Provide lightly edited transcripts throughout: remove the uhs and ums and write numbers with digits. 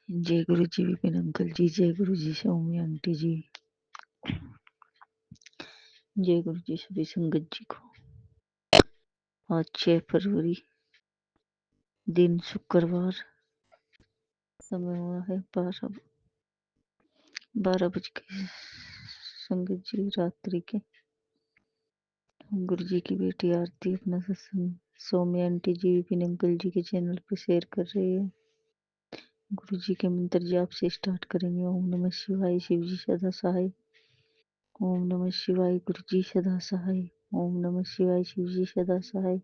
जय गुरु जी विपिन अंकल जी, जय गुरु जी सौम्य आंटी जी, जय गुरु जी सभी संगत जी को। आज 6 फरवरी, दिन शुक्रवार, समय हुआ है 12 बज के। संगत जी रात्रि के हम गुरु जी की बेटी आरती अपना सत्संग सौम्य आंटी जी विपिन अंकल जी के चैनल पर शेयर कर रही है। गुरु जी के मंत्र जाप से स्टार्ट करेंगे। ओम नमः शिवाय, शिव जी सदा सहाय। ओम नमः शिवाय, गुरु जी सदा सहाय। ओम नमः शिवाय, शिव जी सदा सहाय।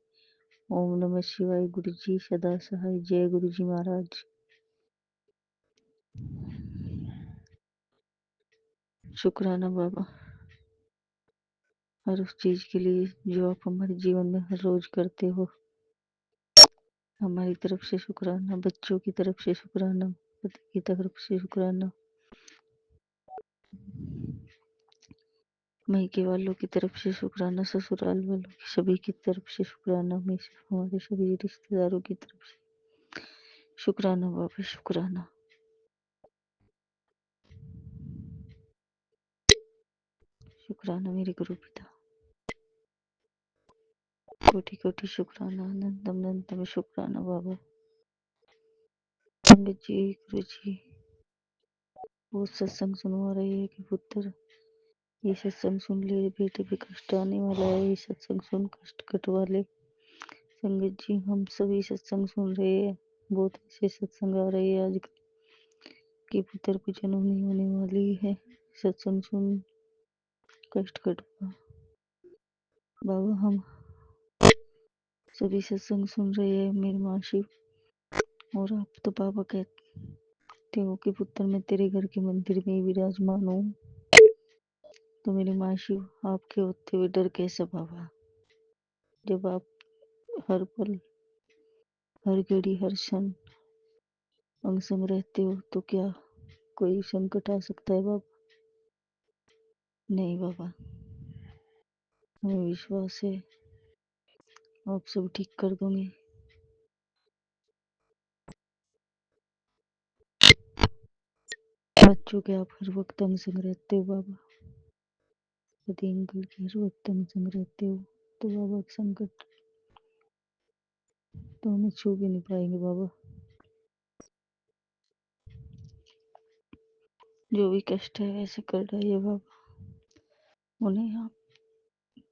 ओम नमः शिवाय, गुरु जी सदा सहाय। जय गुरु जी महाराज। शुक्राना बाबा हर उस चीज के लिए जो आप हमारे जीवन में हर रोज करते हो। हमारी तरफ से शुक्राना, बच्चों की तरफ से शुक्राना, पति की तरफ से शुक्राना, मायके वालों की तरफ से शुक्राना, ससुराल वालों की सभी की तरफ से शुक्राना, हमारे सभी रिश्तेदारों की तरफ से शुक्राना बाबा, शुक्राना। शुक्राना मेरे गुरु पिता, कोटि कोटि शुक्राना, अनंतम अनंतम शुक्राना बाबा। पंडित जी, गुरु जी वो सत्संग सुनवा रही है कि पुत्र ये सत्संग सुन ले, बेटे पे कष्ट आने वाला है, ये सत्संग सुन कष्ट कटवा ले। संगत जी हम सभी सत्संग सुन रहे हैं, बहुत ऐसे सत्संग आ रहे हैं आजकल कि पुत्र को जन्म नहीं होने वाली है, सत्संग सुन कष्ट कटवा। बाबा हम सभी सत्संग सुन रहे हैं, मेरी माँ शिव, और आप तो बाबा कहते हो कि पुत्र मैं तेरे घर के मंदिर में ही विराजमान हूँ, तो मेरी माँ शिव आपके होते हुए डर कैसा बाबा? जब आप हर पल हर घड़ी हर क्षण अंग संग रहते हो तो क्या कोई संकट आ सकता है बाबा? नहीं बाबा, हमें विश्वास है आप सब ठीक कर दोगे। बच्चों के आप हर वक्त अंग संग रहते हो बाबा, पति अंकल के हर वक्त अंग संग रहते हो, तो बाबा संकट तो हमें छू भी नहीं पाएंगे बाबा। जो भी कष्ट है वैसे कर रही है बाबा, उन्हें आप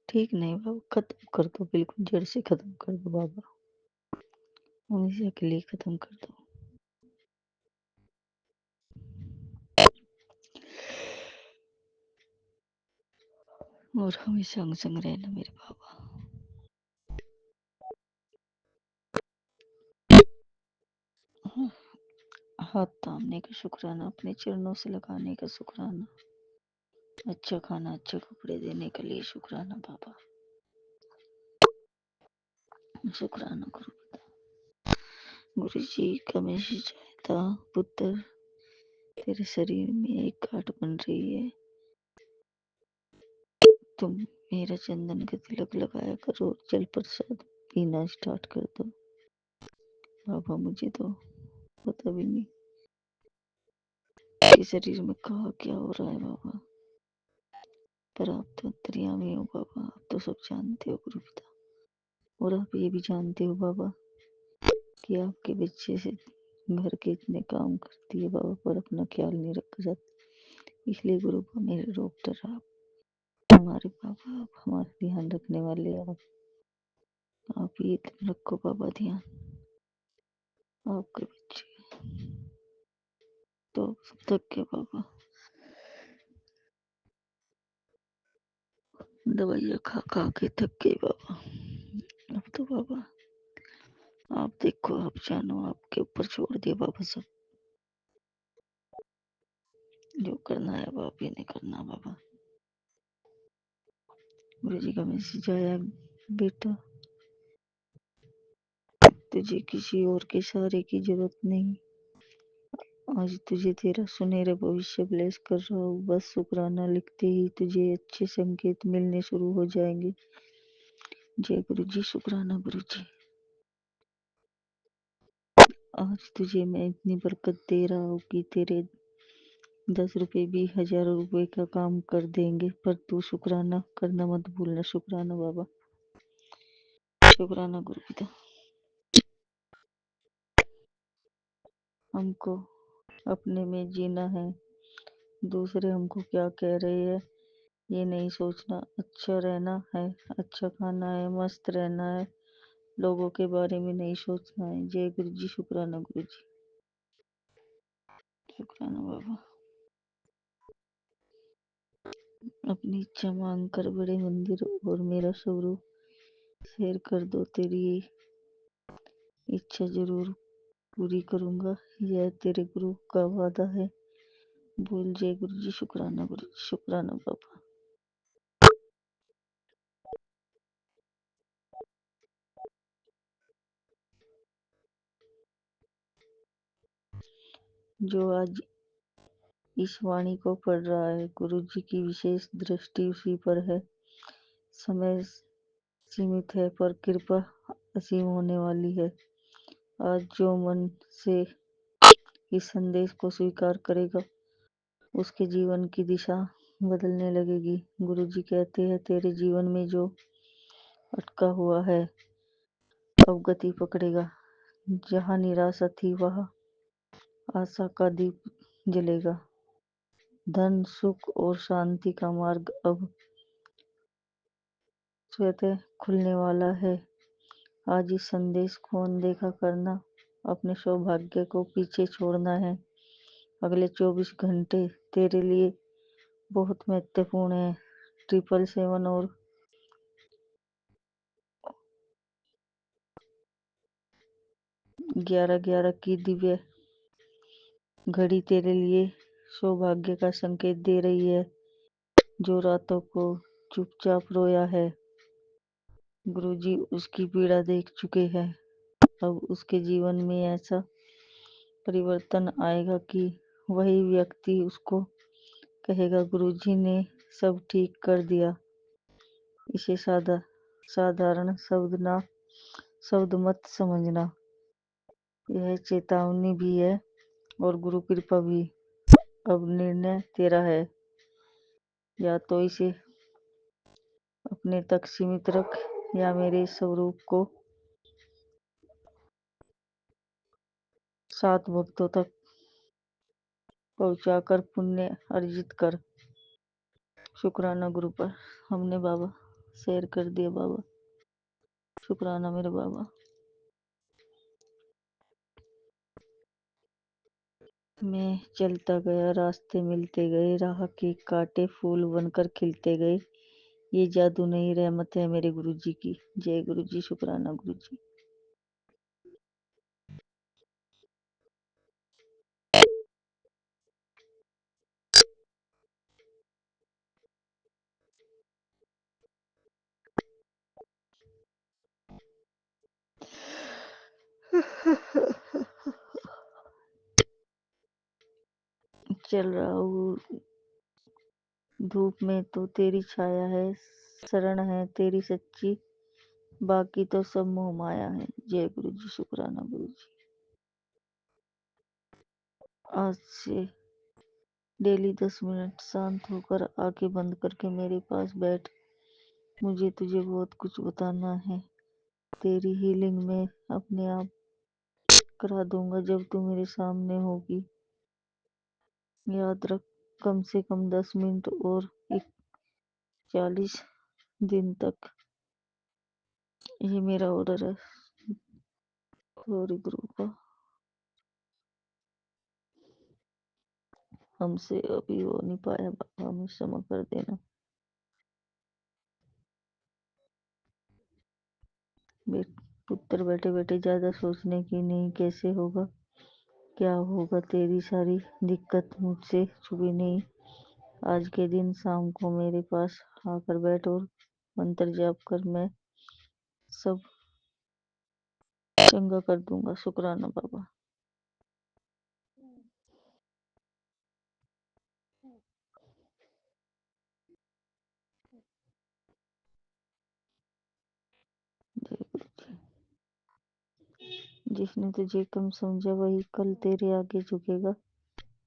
ठीक नहीं बाबा, खत्म कर दो, बिल्कुल जड़ से खत्म कर दो बाबा, हमेशा के लिए खत्म कर दो। और हमेशा अंग संग रहना मेरे बाबा। हाथ थामने का शुक्राना, अपने चरणों से लगाने का शुक्राना, अच्छा खाना अच्छे कपड़े देने के लिए शुक्राना बाबा, शुक्राना गुरु पिता। गुरु जी का मैसेज आया था, पुत्र तेरे शरीर में एक गांठ बन रही है, तुम मेरा चंदन का तिलक लगाया करो, जल प्रसाद पीना स्टार्ट कर दो। बाबा मुझे तो पता भी नहीं कि शरीर में कहा क्या हो रहा है बाबा, पर आप तो अंतर्यामी हो बाबा, आप तो सब जानते हो गुरु पिता, और आप ये भी जानते हो बाबा कि आपके बच्चे से घर के इतने काम करती है बाबा, पर अपना ख्याल नहीं रखा जाता। इसलिए गुरु को मेरे डॉक्टर आप, हमारे बाबा, आप हमारा ध्यान रखने वाले आप ये रखो बाबा ध्यान, आपके बच्चे तो थक गए बाबा, दवाइयाँ खा खा के थक गए बाबा। अब तो बाबा आप देखो, आप जानो, आपके ऊपर छोड़ दिया बाबा सब, जो करना है बाप ये नहीं करना बाबा। गुरु जी का मैसेज आया, बेटा तुझे किसी और के सहारे की जरूरत नहीं, आज तुझे तेरा सुनहरा भविष्य ब्लेस कर रहा हूँ, बस शुक्राना लिखते ही तुझे अच्छे संकेत मिलने शुरू हो जाएंगे। जय गुरु जी, शुक्राना गुरु जी। आज तुझे मैं इतनी बरकत दे रहा हूँ कि तेरे 10 रुपए भी हजारों रुपए का काम कर देंगे, पर तू शुक्राना करना मत भूलना। शुक्राना बाबा, शुक्राना गुरु पिता। हमको अपने में जीना है, दूसरे हमको क्या कह रहे हैं ये नहीं सोचना। अच्छा रहना है, अच्छा खाना है, मस्त रहना है, लोगों के बारे में नहीं सोचना है। जय गुरु जी, शुक्राना गुरु जी, शुक्राना बाबा। अपनी इच्छा मांग कर बड़े मंदिर और मेरा स्वरूप शेयर कर दो, तेरी ये इच्छा जरूर पूरी करूंगा, यह तेरे गुरु का वादा है। बोल जय गुरु जी, शुक्राना गुरु जी, शुक्राना बाबा। जो आज इस वाणी को पढ़ रहा है, गुरु जी की विशेष दृष्टि उसी पर है। समय सीमित है पर कृपा असीम होने वाली है। आज जो मन से इस संदेश को स्वीकार करेगा, उसके जीवन की दिशा बदलने लगेगी। गुरु जी कहते हैं, तेरे जीवन में जो अटका हुआ है अब गति पकड़ेगा। जहाँ निराशा थी वहाँ आशा का दीप जलेगा। धन, सुख और शांति का मार्ग अब स्वतः खुलने वाला है। आज इस संदेश को अनदेखा करना, अपने सौभाग्य को पीछे छोड़ना है। अगले 24 घंटे तेरे लिए बहुत महत्वपूर्ण है। 777 और 1111 की दिव्य घड़ी तेरे लिए सौभाग्य का संकेत दे रही है। जो रातों को चुपचाप रोया है, गुरुजी उसकी पीड़ा देख चुके हैं। अब उसके जीवन में ऐसा परिवर्तन आएगा कि वही व्यक्ति उसको कहेगा, गुरुजी ने सब ठीक कर दिया। इसे साधारण शब्द मत समझना, यह चेतावनी भी है और गुरु कृपा भी। अब निर्णय तेरा है, या तो इसे अपने तक सीमित रख या मेरे स्वरूप को 7 भक्तों तक पहुंचाकर पुण्य अर्जित कर। शुक्राना गुरु पर हमने बाबा शेयर कर दिया। बाबा शुक्राना मेरे बाबा। मैं चलता गया, रास्ते मिलते गए, राह के कांटे फूल बनकर खिलते गए। ये जादू नहीं, रहमत है मेरे गुरुजी की। जय गुरुजी, शुक्राना गुरुजी। चल रहा हूँ धूप में तो तेरी छाया है, शरण है तेरी सच्ची, बाकी तो सब मोह माया है। जय गुरु जी, शुक्राना गुरु जी। आज से डेली 10 मिनट शांत होकर आंखें बंद करके मेरे पास बैठ। मुझे तुझे बहुत कुछ बताना है। तेरी हीलिंग में अपने आप करा दूंगा जब तू मेरे सामने होगी। याद रख, कम से कम 10 मिनट और 41 दिन तक। ये मेरा ऑर्डर है। सॉरी गुरु का, हमसे अभी हो नहीं पाया बाबा, हमें क्षमा कर देना। पुत्र बैठे बैठे ज्यादा सोचने की नहीं, कैसे होगा क्या होगा, तेरी सारी दिक्कत मुझसे छुपी नहीं। आज के दिन शाम को मेरे पास आकर बैठ और मंत्र जाप कर, मैं सब चंगा कर दूंगा। शुक्राना बाबा। जय गुरु जी, जिसने तुझे कम समझा वही कल तेरे आगे झुकेगा।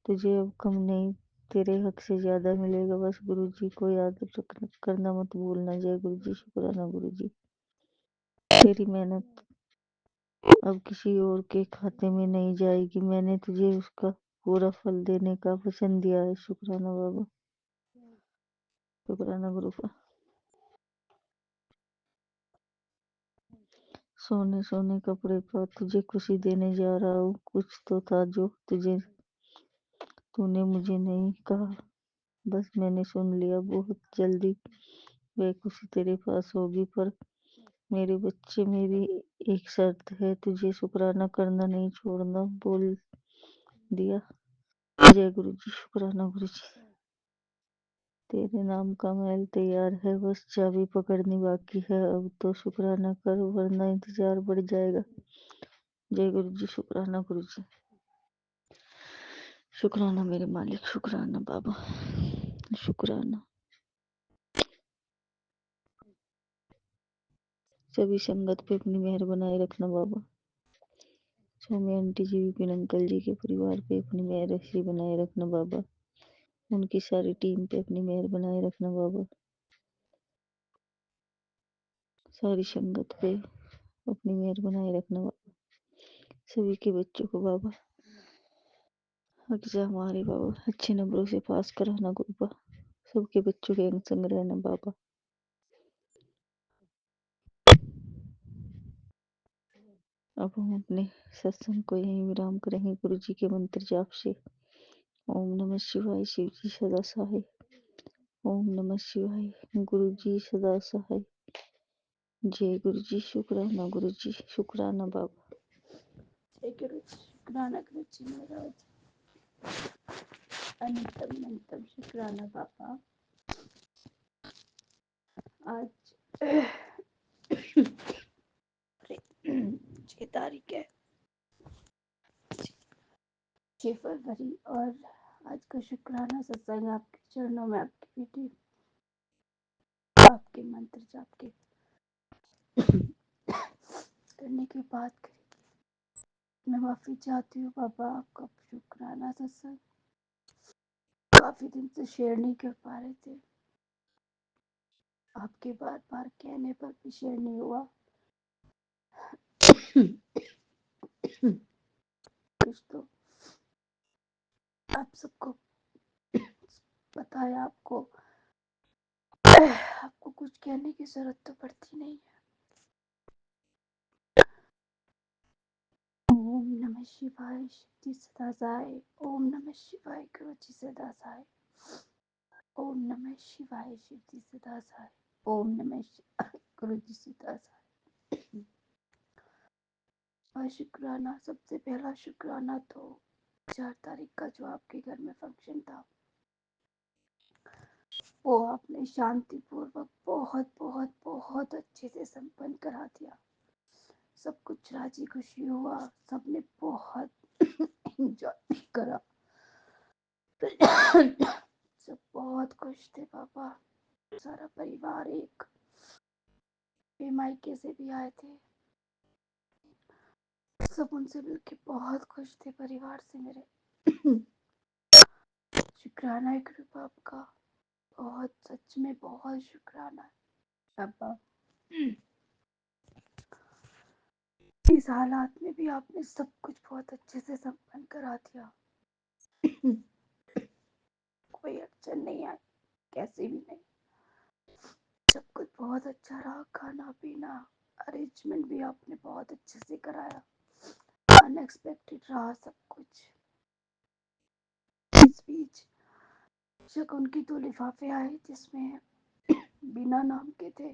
तुझे अब कम नहीं, तेरे हक से ज्यादा मिलेगा। बस गुरु जी को याद करना मत भूलना। जय गुरु जी। शुक्राना गुरु जी। तेरी मेहनत अब किसी और के खाते में नहीं जाएगी। मैंने तुझे उसका पूरा फल देने का वचन दिया है। शुक्राना बाबा। शुक्राना गुरु का। सोने सोने कपड़े पर तुझे खुशी देने जा रहा हूँ। कुछ तो था जो तूने मुझे नहीं कहा, बस मैंने सुन लिया। बहुत जल्दी वह खुशी तेरे पास होगी। पर मेरे बच्चे, मेरी एक शर्त है, तुझे शुक्राना करना नहीं छोड़ना। बोल दिया। जय गुरु जी। शुक्राना गुरु जी। तेरे नाम का महल तैयार है, बस चाबी पकड़नी बाकी है। अब तो शुक्राना कर, वरना इंतजार बढ़ जाएगा। जय गुरु जी। शुक्राना गुरु जी। शुक्राना मेरे मालिक। शुक्राना बाबा। शुक्राना। सभी संगत पे अपनी मेहर बनाए रखना बाबा। स्वामी आंटी जी, विपिन अंकल जी के परिवार पे अपनी मेहर ऐसी बनाए रखना बाबा। उनकी सारी टीम पे अपनी मेहर बनाए रखना बाबा। सारी संगत पे अपनी मेहर बनाए रखना बाबा। सभी के बच्चों को बाबा एग्जाम हमारे बाबा अच्छे नंबरों से पास कराना गुरुबा। सबके बच्चों के अंग संग रहना बाबा। अब हम अपने सत्संग को यहीं विराम करेंगे गुरु जी के मंत्र जाप से। ओम नमः शिवाय। शिव जी सदा सहाय। ओम नमः शिवाय। गुरु जी सदा सहाय। जय गुरु जी। शुक्राना गुरु जी। शुक्राना बाबा। जय गुरु जी। शुक्राना गुरु जी महाराज। अनंतम अनंतम शुक्राना बाबा। आज 6 तारीख है, 6 फरवरी, और आज का शुक्राना सत्संग आपके चरणों में आपकी बेटी आपके मंत्र जाप के करने की बात करें। मैं माफी चाहती हूँ बाबा, आपका शुक्राना सत्संग काफी दिन से शेयर नहीं कर पा रहे थे। आपके बार बार कहने पर भी शेयर नहीं हुआ। कुछ तो आप सबको पता है, आपको कुछ कहने की जरूरत तो पड़ती नहीं है। ओम नमः शिवाय। शिव जी सदा सहाय। ओम नमः शिवाय। गुरु जी सदा सहाय। ओम नमः शिवाय। शिव जी सदा सहाय। ओम नमः शिवाय। गुरु जी सदा सहाय। और शुक्राना, सबसे पहला शुक्राना तो 4 तारीख का जो आपके घर में फंक्शन था, वो आपने शांतिपूर्वक बहुत बहुत बहुत अच्छे से संपन्न करा दिया। सब कुछ राजी खुशी हुआ, सबने बहुत एंजॉय करा। सब बहुत खुश थे बाबा। सारा परिवार, एक मायके से भी आए थे, सब उनसे मिलके बहुत खुश थे परिवार से मेरे। शुक्राना है गुरु बाप का, बहुत, सच में बहुत शुक्राना है बाबा। इस हालात में भी आपने सब कुछ बहुत अच्छे से संपन्न करा दिया। कोई अड़चन नहीं आई, कैसे भी नहीं। सब कुछ बहुत अच्छा रहा, खाना पीना अरेंजमेंट भी आपने बहुत अच्छे से कराया। अनएक्सपेक्टेड रहा सब कुछ। इस बीच शकुन के 2 लिफाफे आए जिसमें बिना नाम के थे।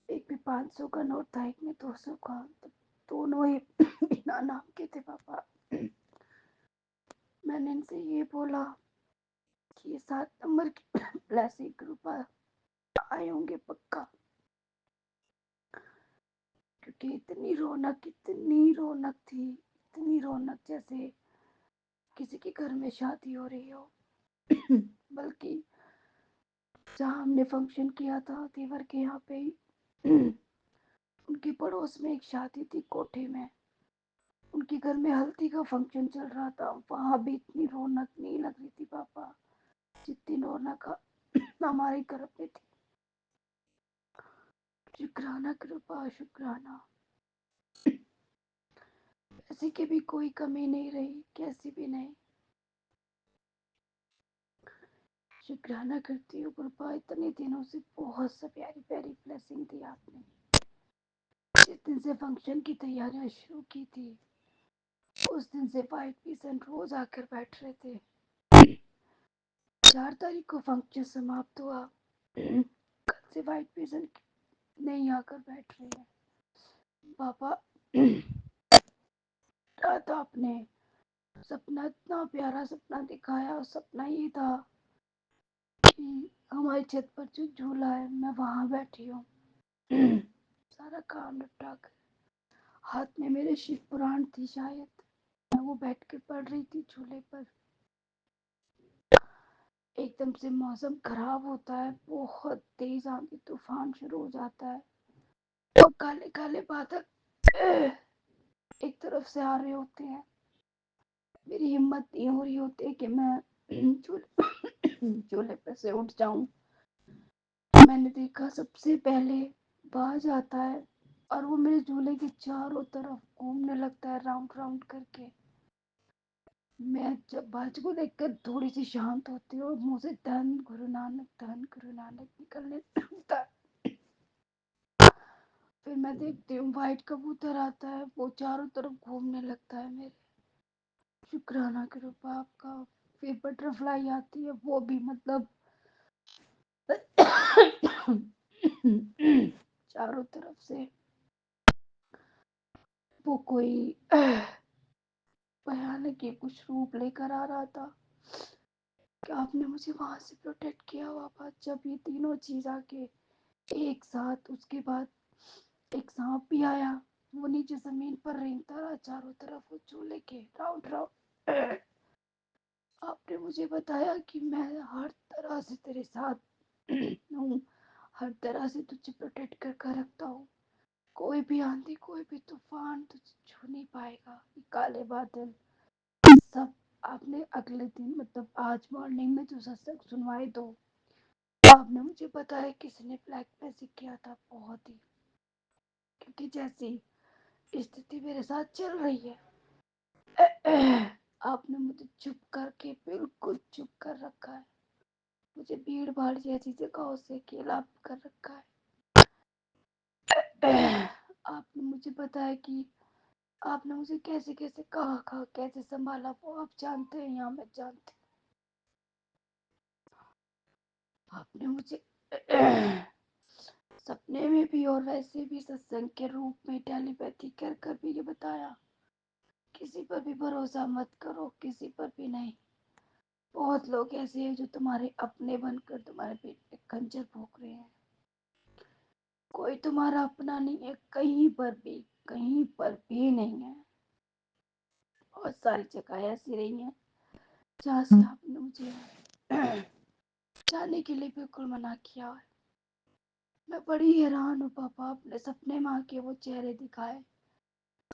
एक में 500 का नोट था, एक में 200 का, तो दोनों ही बिना नाम के थे पापा। मैंने इनसे ये बोला कि ये 7 नंबर की प्लास्टिक रुपया आए होंगे पक्का, क्योंकि इतनी रौनक थी, इतनी रौनक जैसे किसी के घर में शादी हो रही हो। बल्कि जहाँ हमने फंक्शन किया था देवर के यहाँ पे ही, उनके पड़ोस में एक शादी थी कोठे में, उनके घर में हल्दी का फंक्शन चल रहा था। वहां भी इतनी रौनक नहीं लग रही थी पापा, जितनी रौनक हमारे घर पे थी। शुक्राना कृपा शुक्राना, पैसे की भी कोई कमी नहीं रही, कैसी भी नहीं। शुक्राना करती हूँ कृपा, इतने दिनों से बहुत सा प्यारी प्यारी ब्लेसिंग दी आपने। जिस दिन से फंक्शन की तैयारियां शुरू की थी, उस दिन से वाइट पीसेंट रोज आकर बैठ रहे थे। 4 तारीख को फंक्शन समाप्त हुआ, कल से वाइट पीसेंट नहीं आकर बैठ रहे हैं। पापा, रात आपने सपना, इतना प्यारा सपना दिखाया, और सपना ये था कि हमारी छत पर जो झूला है मैं वहां बैठी हूँ। सारा काम निपटा कर, हाथ में मेरे शिव पुराण थी, शायद मैं वो बैठ कर पढ़ रही थी झूले पर। एकदम से मौसम खराब होता है, बहुत तेज आंधी तूफान शुरू हो जाता है, और काले काले बादल एक तरफ से आ रहे होते हैं। मेरी हिम्मत नहीं हो रही होती है कि मैं झूले पर से उठ जाऊं। मैंने देखा सबसे पहले बाज आता है, और वो मेरे झूले के चारों तरफ घूमने लगता है राउंड राउंड करके। मैं जब बाज को देखकर थोड़ी सी शांत होती हूँ, मुंह से धन गुरु नानक निकलने लगता है। फिर मैं देखती हूँ वाइट कबूतर आता है, वो चारों तरफ घूमने लगता है मेरे। शुक्राना कृपा आपका। फिर बटरफ्लाई आती है, वो भी मतलब चारों तरफ से, वो कोई भयानक ही कुछ रूप लेकर आ रहा था कि आपने मुझे वहां से प्रोटेक्ट किया वापस। जब ये तीनों चीज आके एक साथ, उसके बाद एक सांप भी आया, वो नीचे जमीन पर रेंगता रहा चारों तरफ, वो झूले के राउंड राउंड। आपने मुझे बताया कि मैं हर तरह से तेरे साथ हूँ, हर तरह से तुझे प्रोटेक्ट कर कर रखता हूँ। कोई भी आंधी, कोई भी तूफान तुझे छू नहीं पाएगा। ये काले बादल सब आपने अगले दिन, मतलब आज मॉर्निंग में जो सत्संग सुनवाए, तो आपने मुझे बताया किसने ब्लैक मैजिक किया था। बहुत ही, क्योंकि जैसी स्थिति मेरे साथ चल रही है, आपने मुझे चुप करके, बिल्कुल चुप कर रखा है। मुझे भीड़ भाड़ जैसी जगहों से अकेला कर रखा है। आपने मुझे बताया कि आपने मुझे कैसे कैसे कहा कैसे संभाला, वो आप जानते हैं या मैं जानती हूँ। आपने मुझे सपने में भी और वैसे भी सत्संग के रूप में टेलीपैथी कर कर भी ये बताया, किसी पर भी भरोसा मत करो, किसी पर भी नहीं। बहुत लोग ऐसे हैं जो तुम्हारे अपने बनकर तुम्हारे पेट पे खंजर भोंक रहे हैं। कोई तुम्हारा अपना नहीं है, कहीं पर भी नहीं है। बहुत सारी जगह ऐसी रही हैं जहाँ से आपने मुझे जाने के लिए बिल्कुल मना किया है। मैं बड़ी हैरान हूँ पापा, अपने सपने में आके वो चेहरे दिखाए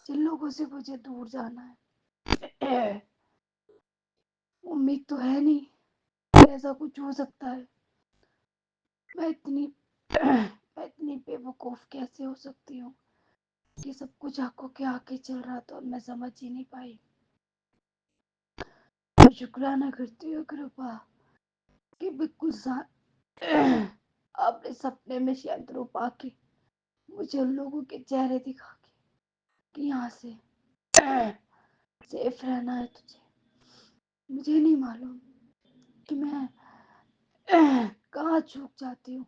जिन लोगों से मुझे दूर जाना है। उम्मीद तो है नहीं ऐसा कुछ हो सकता है। मैं इतनी मैं इतनी बेवकूफ कैसे हो सकती हूँ कि सब कुछ आंखों के आगे चल रहा था और मैं समझ ही नहीं पाई। मैं शुक्राना करती हूँ कृपा कि बिल्कुल आपने सपने में शांत रूप आके मुझे उन लोगों के चेहरे दिखा के कि यहाँ से सेफ रहना है तुझे। मुझे नहीं मालूम कि मैं कहाँ चूक जाती हूँ।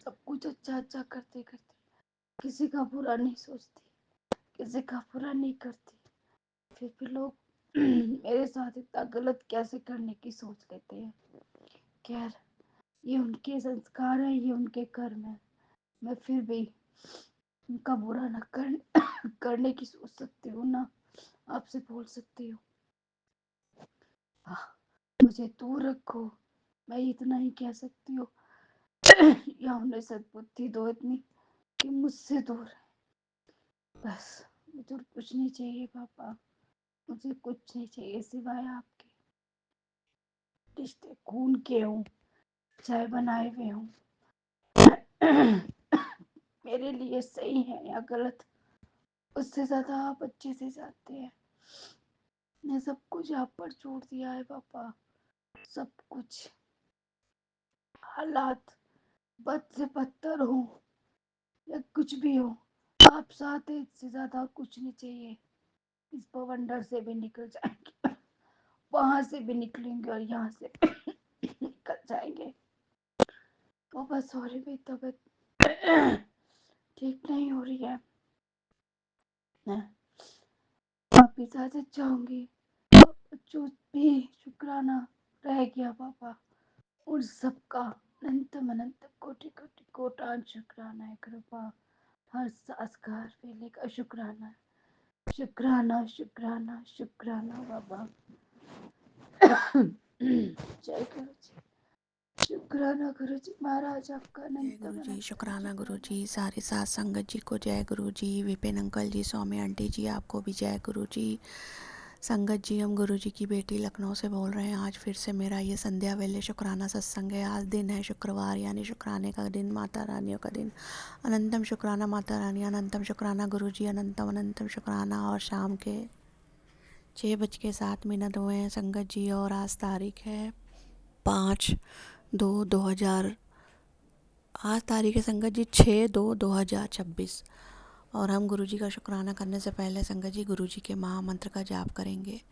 सब कुछ अच्छा अच्छा करते करते किसी का बुरा नहीं सोचती, किसी का बुरा नहीं करती, फिर भी लोग मेरे साथ इतना गलत कैसे करने की सोच लेते हैं। खैर, ये उनके संस्कार है, ये उनके कर्म है। मैं फिर भी उनका बुरा न करने की सोच सकती हूँ ना, आपसे बोल सकती हूँ। हाँ, मुझे दूर रखो, मैं इतना ही कह सकती हूँ। या उन्हें सद्बुद्धि दो इतनी कि मुझसे दूर रहे। बस मुझे और कुछ नहीं चाहिए पापा, मुझे कुछ नहीं चाहिए सिवाय आपके। रिश्ते खून के हों चाहे बनाए हुए हों, मेरे लिए सही है या गलत उससे ज्यादा आप अच्छे से जानते हैं। मैं सब कुछ आप पर छोड़ दिया है पापा, सब कुछ। हालात बद से बदतर हो या कुछ भी हो, आप साथ हैं, इससे ज्यादा और कुछ नहीं चाहिए। इस बवंडर से भी निकल जाएंगे, वहां से भी निकलेंगे और यहाँ से निकल जाएंगे। पापा सॉरी, मेरी तबीयत ठीक नहीं हो रही है। मैं वापिस आज चाहूंगी। जो भी शुक्राना रह गया पापा, उन सबका अनंतम अनंत कोटि कोटि कोटान शुक्राना है। कृपा हर सांस का हर वेले का शुक्राना, शुक्राना शुक्राना शुक्राना बाबा। जय गुरु जी, शुक्राना गुरु जी महाराज, आपका जय अनंतम गुरु जी, अनंत शुक्राना गुरु शुक्राना। जी, सारे साथ संगत जी को जय गुरु जी, विपिन अंकल जी, स्वामी आंटी जी, आपको भी जय गुरु जी। संगत जी, हम गुरु जी की बेटी लखनऊ से बोल रहे हैं। आज फिर से मेरा ये संध्या वेले शुक्राना सत्संग है। आज दिन है शुक्रवार, यानी शुक्राने का दिन, माता रानियों का दिन। अनंतम शुक्राना माता रानी, अनंतम शुक्राना गुरु जी, अनंतम अनंतम शुक्राना। और शाम के 6:07 हुए हैं संगत जी, और आज तारीख है 5/2/2000। आज तारीख है संगत जी 6/2/2026। और हम गुरु जी का शुक्राना करने से पहले संगत जी गुरु जी के महामंत्र का जाप करेंगे।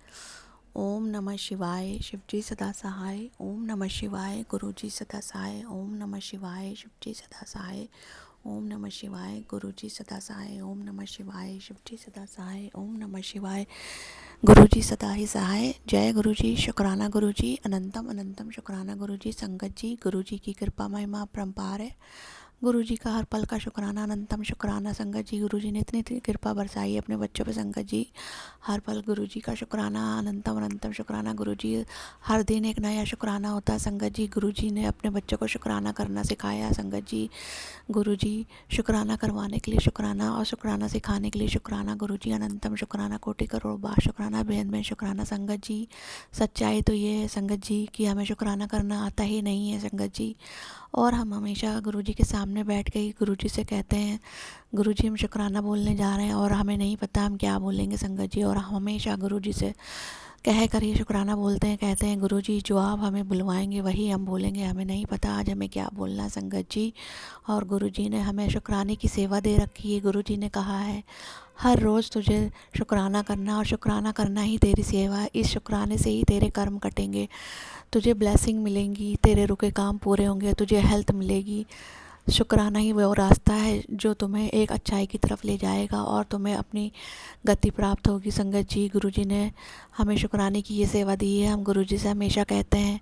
ओम नमः शिवाय, शिव जी सदा सहाय। ओम नमः शिवाय, गुरु जी सदा सहाय। ओम नमः शिवाय, शिव जी सदा सहाय। ओम नमः शिवाय, गुरु जी सदा सहाय। ओम नमः शिवाय, शिव जी सदा सहाय। ओम नमः शिवाय, गुरु जी सदा ही सहाय। जय गुरु जी, शुक्राना गुरु जी, अनंतम अनंतम शुक्राना गुरु जी। संगत जी, गुरु जी की कृपा महिमा अपरंपार है। गुरु जी का हर पल का शुक्राना, अनंतम शुक्राना। संगत जी, गुरु जी ने इतनी इतनी कृपा बरसाई है अपने बच्चों पे। संगत जी, हर पल गुरु जी का शुक्राना, अनंतम अनंतम शुक्राना गुरु जी। हर दिन एक नया शुक्राना होता है संगत जी। गुरु जी ने अपने बच्चों को शुक्राना करना सिखाया है संगत जी। गुरु जी, शुक्राना करवाने के लिए शुक्राना, और शुक्राना सिखाने के लिए शुक्राना गुरु जी। अनंतम शुक्राना, कोटि करोड़ बार शुक्राना, बेहद बेहद शुक्राना संगत जी। सच्चाई तो ये है संगत जी कि हमें शुक्राना करना आता ही नहीं है संगत जी। और हम हमेशा गुरु जी के सामने बैठ के ही गुरु जी से कहते हैं, गुरु जी हम शुक्राना बोलने जा रहे हैं, और हमें नहीं पता हम क्या बोलेंगे संगत जी। और हम हमेशा गुरु जी से कह कर ही शुक्राना बोलते हैं, कहते हैं गुरु जी जो आप हमें बुलवाएंगे वही हम बोलेंगे। हमें नहीं पता आज हमें क्या बोलना है संगत जी। और गुरु जी ने हमें शुक्राने की सेवा दे रखी है। गुरु जी ने कहा है हर रोज़ तुझे शुक्राना करना, और शुक्राना करना ही तेरी सेवा है। इस शुक्राने से ही तेरे कर्म कटेंगे, तुझे ब्लेसिंग मिलेंगी, तेरे रुके काम पूरे होंगे, तुझे हेल्थ मिलेगी। शुक्राना ही वो रास्ता है जो तुम्हें एक अच्छाई की तरफ ले जाएगा और तुम्हें अपनी गति प्राप्त होगी संगत जी। गुरु जी ने हमें शुक्राने की ये सेवा दी है। हम गुरु जी से हमेशा कहते हैं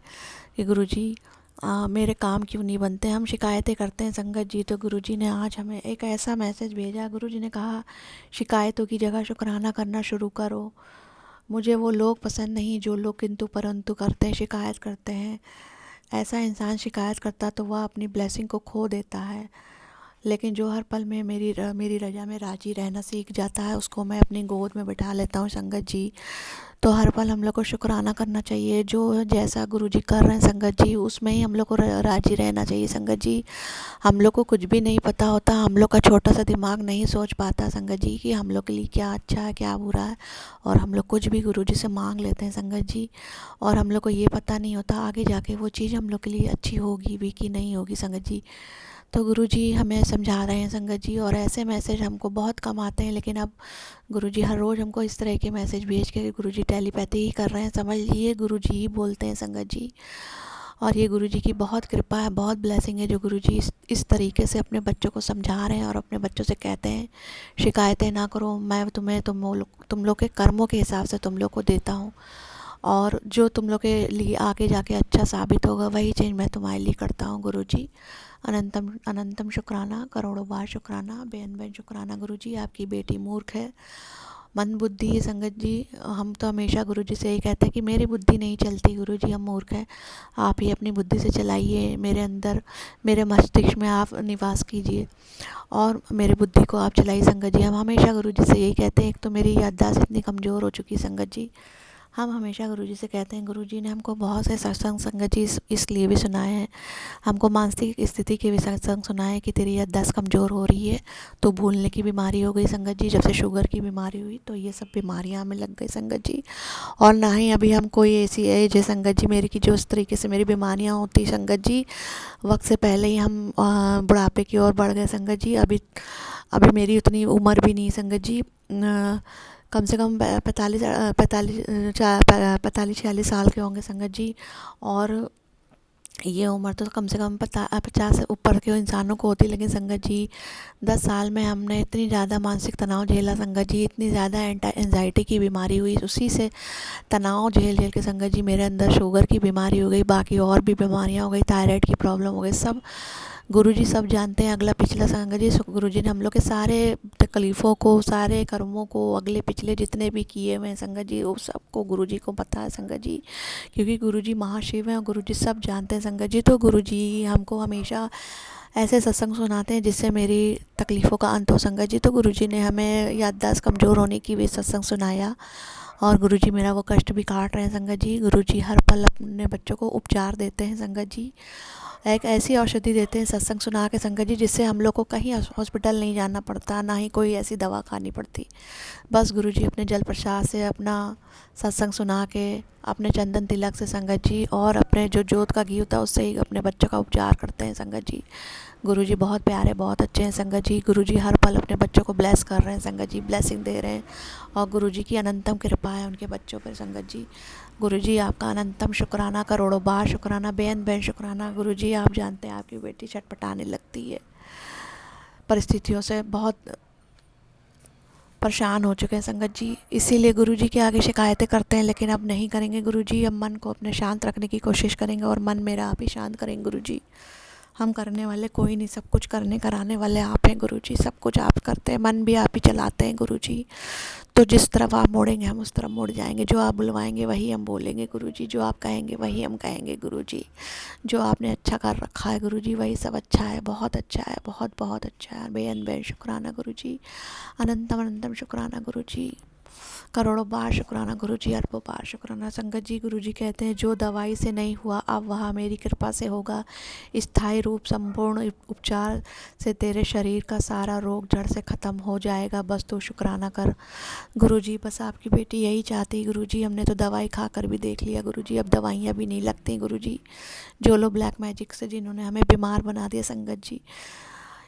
कि गुरु जी मेरे काम क्यों नहीं बनते, हम शिकायतें करते हैं संगत जी। तो गुरु जी ने आज हमें एक ऐसा मैसेज भेजा। गुरु जी ने कहा शिकायतों की जगह शुक्राना करना शुरू करो। मुझे वो लोग पसंद नहीं जो लोग किंतु परंतु करते हैं, शिकायत करते हैं। ऐसा इंसान शिकायत करता तो वह अपनी ब्लेसिंग को खो देता है। लेकिन जो हर पल में मेरी रजा में राजी रहना सीख जाता है, उसको मैं अपनी गोद में बिठा लेता हूँ संगत जी। तो हर पल हम लोग को शुक्राना करना चाहिए। जो जैसा गुरु जी कर रहे हैं संगत जी, उसमें ही हम लोग को राजी रहना चाहिए संगत जी। हम लोग को कुछ भी नहीं पता होता, हम लोग का छोटा सा दिमाग नहीं सोच पाता संगत जी कि हम लोग के लिए क्या अच्छा है क्या बुरा है। और हम लोग कुछ भी गुरु जी से मांग लेते हैं संगत जी, और हम लोग को ये पता नहीं होता आगे जाके वो चीज़ हम लोग के लिए अच्छी होगी भी कि नहीं होगी संगत जी। तो गुरु जी हमें समझा रहे हैं संगत जी, और ऐसे मैसेज हमको बहुत कम आते हैं। लेकिन अब गुरु जी हर रोज़ हमको इस तरह के मैसेज भेज के गुरु जी टेलीपैथी ही कर रहे हैं, समझ लीजिए गुरु जी ही बोलते हैं संगत जी। और ये गुरु जी की बहुत कृपा है, बहुत ब्लेसिंग है जो गुरु जी इस तरीके से अपने बच्चों को समझा रहे हैं और अपने बच्चों से कहते हैं शिकायतें ना करो, मैं तुम्हें तुम लोग के कर्मों के हिसाब से तुम लोग को देता हूँ, और जो तुम लोग के लिए आगे जाके अच्छा साबित होगा वही चीज़ मैं तुम्हारे लिए करता हूँ गुरु जी। अनंतम अनंतम शुक्राना, करोड़ों बार शुक्राना, बेन बेन शुक्राना गुरु जी। आपकी बेटी मूर्ख है, मन बुद्धि है संगत जी। हम तो हमेशा गुरुजी से यही कहते हैं कि मेरी बुद्धि नहीं चलती गुरुजी, हम मूर्ख हैं, आप ही अपनी बुद्धि से चलाइए, मेरे अंदर मेरे मस्तिष्क में आप निवास कीजिए और मेरी बुद्धि को आप चलाइए संगत जी। हम हमेशा गुरुजी से यही कहते हैं। एक तो मेरी याददाश्त इतनी कमज़ोर हो चुकी है संगत जी, हम हमेशा गुरुजी से कहते हैं। गुरुजी ने हमको बहुत से सत्संग संगत जी इसलिए भी सुनाए हैं, हमको मानसिक स्थिति के भी सत्संग सुनाए कि तेरी याददाश्त कमज़ोर हो रही है, तो भूलने की बीमारी हो गई संगत जी। जब से शुगर की बीमारी हुई तो ये सब बीमारियां हमें लग गई संगत जी। और ना ही अभी हम कोई ऐसी एज है संगत जी मेरी की जो इस तरीके से मेरी बीमारियां होती संगत जी, वक्त से पहले ही हम बुढ़ापे की ओर बढ़ गए संगत जी। अभी अभी मेरी उतनी उम्र भी नहीं संगत जी, कम से कम 45-46 साल के होंगे संगत जी। और ये उम्र तो कम से कम 50 से ऊपर के इंसानों को होती, लेकिन संगत जी 10 साल में हमने इतनी ज़्यादा मानसिक तनाव झेला संगत जी, इतनी ज़्यादा एंजाइटी की बीमारी हुई, उसी से तनाव झेल झेल के संगत जी मेरे अंदर शुगर की बीमारी हो गई, बाकी और भी बीमारियां हो गई, थायराइड की प्रॉब्लम हो गई। सब गुरुजी सब जानते हैं, अगला पिछला संगत जी। गुरुजी ने हम लोग के सारे तकलीफ़ों को, सारे कर्मों को, अगले पिछले जितने भी किए हुए हैं संगत जी, वो सबको गुरुजी को पता है संगत जी, क्योंकि गुरुजी महाशिव हैं और गुरुजी सब जानते हैं संगत जी। तो गुरुजी हमको हमेशा ऐसे सत्संग सुनाते हैं जिससे मेरी तकलीफ़ों का अंत हो संगत जी। तो गुरुजी ने हमें याददाश्त कमज़ोर होने की भी सत्संग सुनाया और गुरुजी मेरा वो कष्ट भी काट रहे हैं संगत जी। गुरुजी हर पल अपने बच्चों को उपचार देते हैं संगत जी, एक ऐसी औषधि देते हैं सत्संग सुना के संगत जी, जिससे हम लोग को कहीं हॉस्पिटल नहीं जाना पड़ता, ना ही कोई ऐसी दवा खानी पड़ती। बस गुरुजी अपने जल प्रसाद से, अपना सत्संग सुना के, अपने चंदन तिलक से संगत जी, और अपने जो जोत का घी होता है उससे ही अपने बच्चों का उपचार करते हैं संगत जी। गुरुजी बहुत प्यारे, बहुत अच्छे हैं संगत जी। गुरुजी हर पल अपने बच्चों को ब्लेस कर रहे हैं संगत जी, ब्लेसिंग दे रहे हैं, और गुरुजी की अनंतम कृपा है उनके बच्चों पर संगत जी। गुरुजी आपका अनंतम शुक्राना, करोड़ों बार शुक्राना, बेन बेन शुक्राना। गुरुजी आप जानते हैं आपकी बेटी छटपटाने लगती है, परिस्थितियों से बहुत परेशान हो चुके हैं संगत जी, इसीलिए गुरुजी के आगे शिकायतें करते हैं, लेकिन अब नहीं करेंगे गुरुजी। अब मन को अपने शांत रखने की कोशिश करेंगे और मन मेरा आप ही शांत करेंगे गुरुजी। हम करने वाले कोई नहीं, सब कुछ करने कराने वाले आप हैं गुरुजी, सब कुछ आप करते हैं, मन भी आप ही चलाते हैं गुरुजी। तो जिस तरफ आप मोड़ेंगे हम उस तरफ मुड़ जाएंगे, जो आप बुलवाएंगे वही हम बोलेंगे गुरुजी, जो आप कहेंगे वही हम कहेंगे गुरुजी। जो आपने अच्छा कर रखा है गुरुजी वही सब अच्छा है, बहुत अच्छा है, बहुत बहुत अच्छा है। बेन बेन शुक्राना गुरुजी, अनंतम अनंतम शुक्राना गुरुजी, करोड़ों बार शुक्राना गुरुजी, अरबों बार शुक्राना संगत जी। गुरुजी कहते हैं जो दवाई से नहीं हुआ अब वह मेरी कृपा से होगा, स्थायी रूप संपूर्ण उपचार से तेरे शरीर का सारा रोग जड़ से ख़त्म हो जाएगा, बस तू शुक्राना कर गुरुजी। बस आपकी बेटी यही चाहती गुरुजी, हमने तो दवाई खा कर भी देख लिया गुरुजी, अब दवाइयाँ भी नहीं लगती गुरुजी। जो लोग ब्लैक मैजिक से जिन्होंने हमें बीमार बना दिया संगत जी,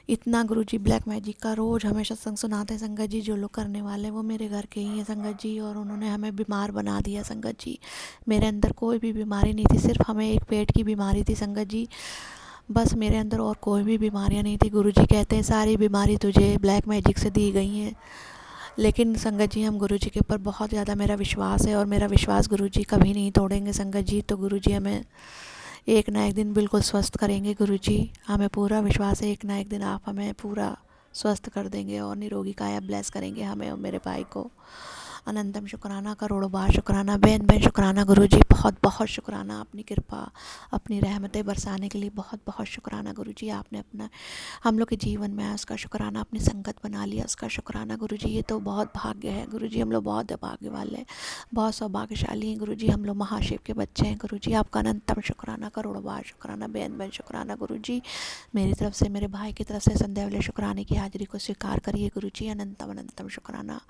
इतना गुरुजी ब्लैक मैजिक का रोज़ हमें सत्संग सुनाते हैं संगत जी। जो लोग करने वाले हैं वो मेरे घर के ही हैं संगत जी, और उन्होंने हमें बीमार बना दिया संगत जी। मेरे अंदर कोई भी बीमारी नहीं थी, सिर्फ हमें एक पेट की बीमारी थी संगत जी, बस मेरे अंदर और कोई भी बीमारियां नहीं थी। गुरुजी कहते हैं सारी बीमारी तुझे ब्लैक मैजिक से दी गई हैं। लेकिन संगत जी हम गुरुजी के ऊपर बहुत ज़्यादा मेरा विश्वास है, और मेरा विश्वास गुरुजी कभी नहीं तोड़ेंगे संगत जी। तो गुरुजी हमें एक ना एक दिन बिल्कुल स्वस्थ करेंगे गुरुजी, हमें पूरा विश्वास है एक ना एक दिन आप हमें पूरा स्वस्थ कर देंगे और निरोगी काया ब्लेस करेंगे हमें और मेरे भाई को। अनंतम शुक्राना, करोड़ों बार शुक्राना, बेन बेन शुक्राना गुरुजी, बहुत बहुत शुक्राना, अपनी कृपा अपनी रहमतें बरसाने के लिए बहुत बहुत शुक्राना गुरुजी। आपने अपना हम लोग के जीवन में है उसका शुक्राना, अपनी संगत बना लिया उसका शुक्राना गुरुजी। ये तो बहुत भाग्य है गुरुजी, हम लोग बहुत भाग्य वाले हैं, बहुत सौभाग्यशाली हैं गुरुजी, हम लोग महाशिव के बच्चे हैं गुरुजी। आपका अनंतम शुक्राना, करोड़ों बार शुक्राना, बेन बेन शुक्राना गुरुजी। मेरी तरफ से मेरे भाई की तरफ से संध्या वाले शुक्राने की हाजिरी को स्वीकार करिए गुरुजी। अनंतम अनंतम शुक्राना,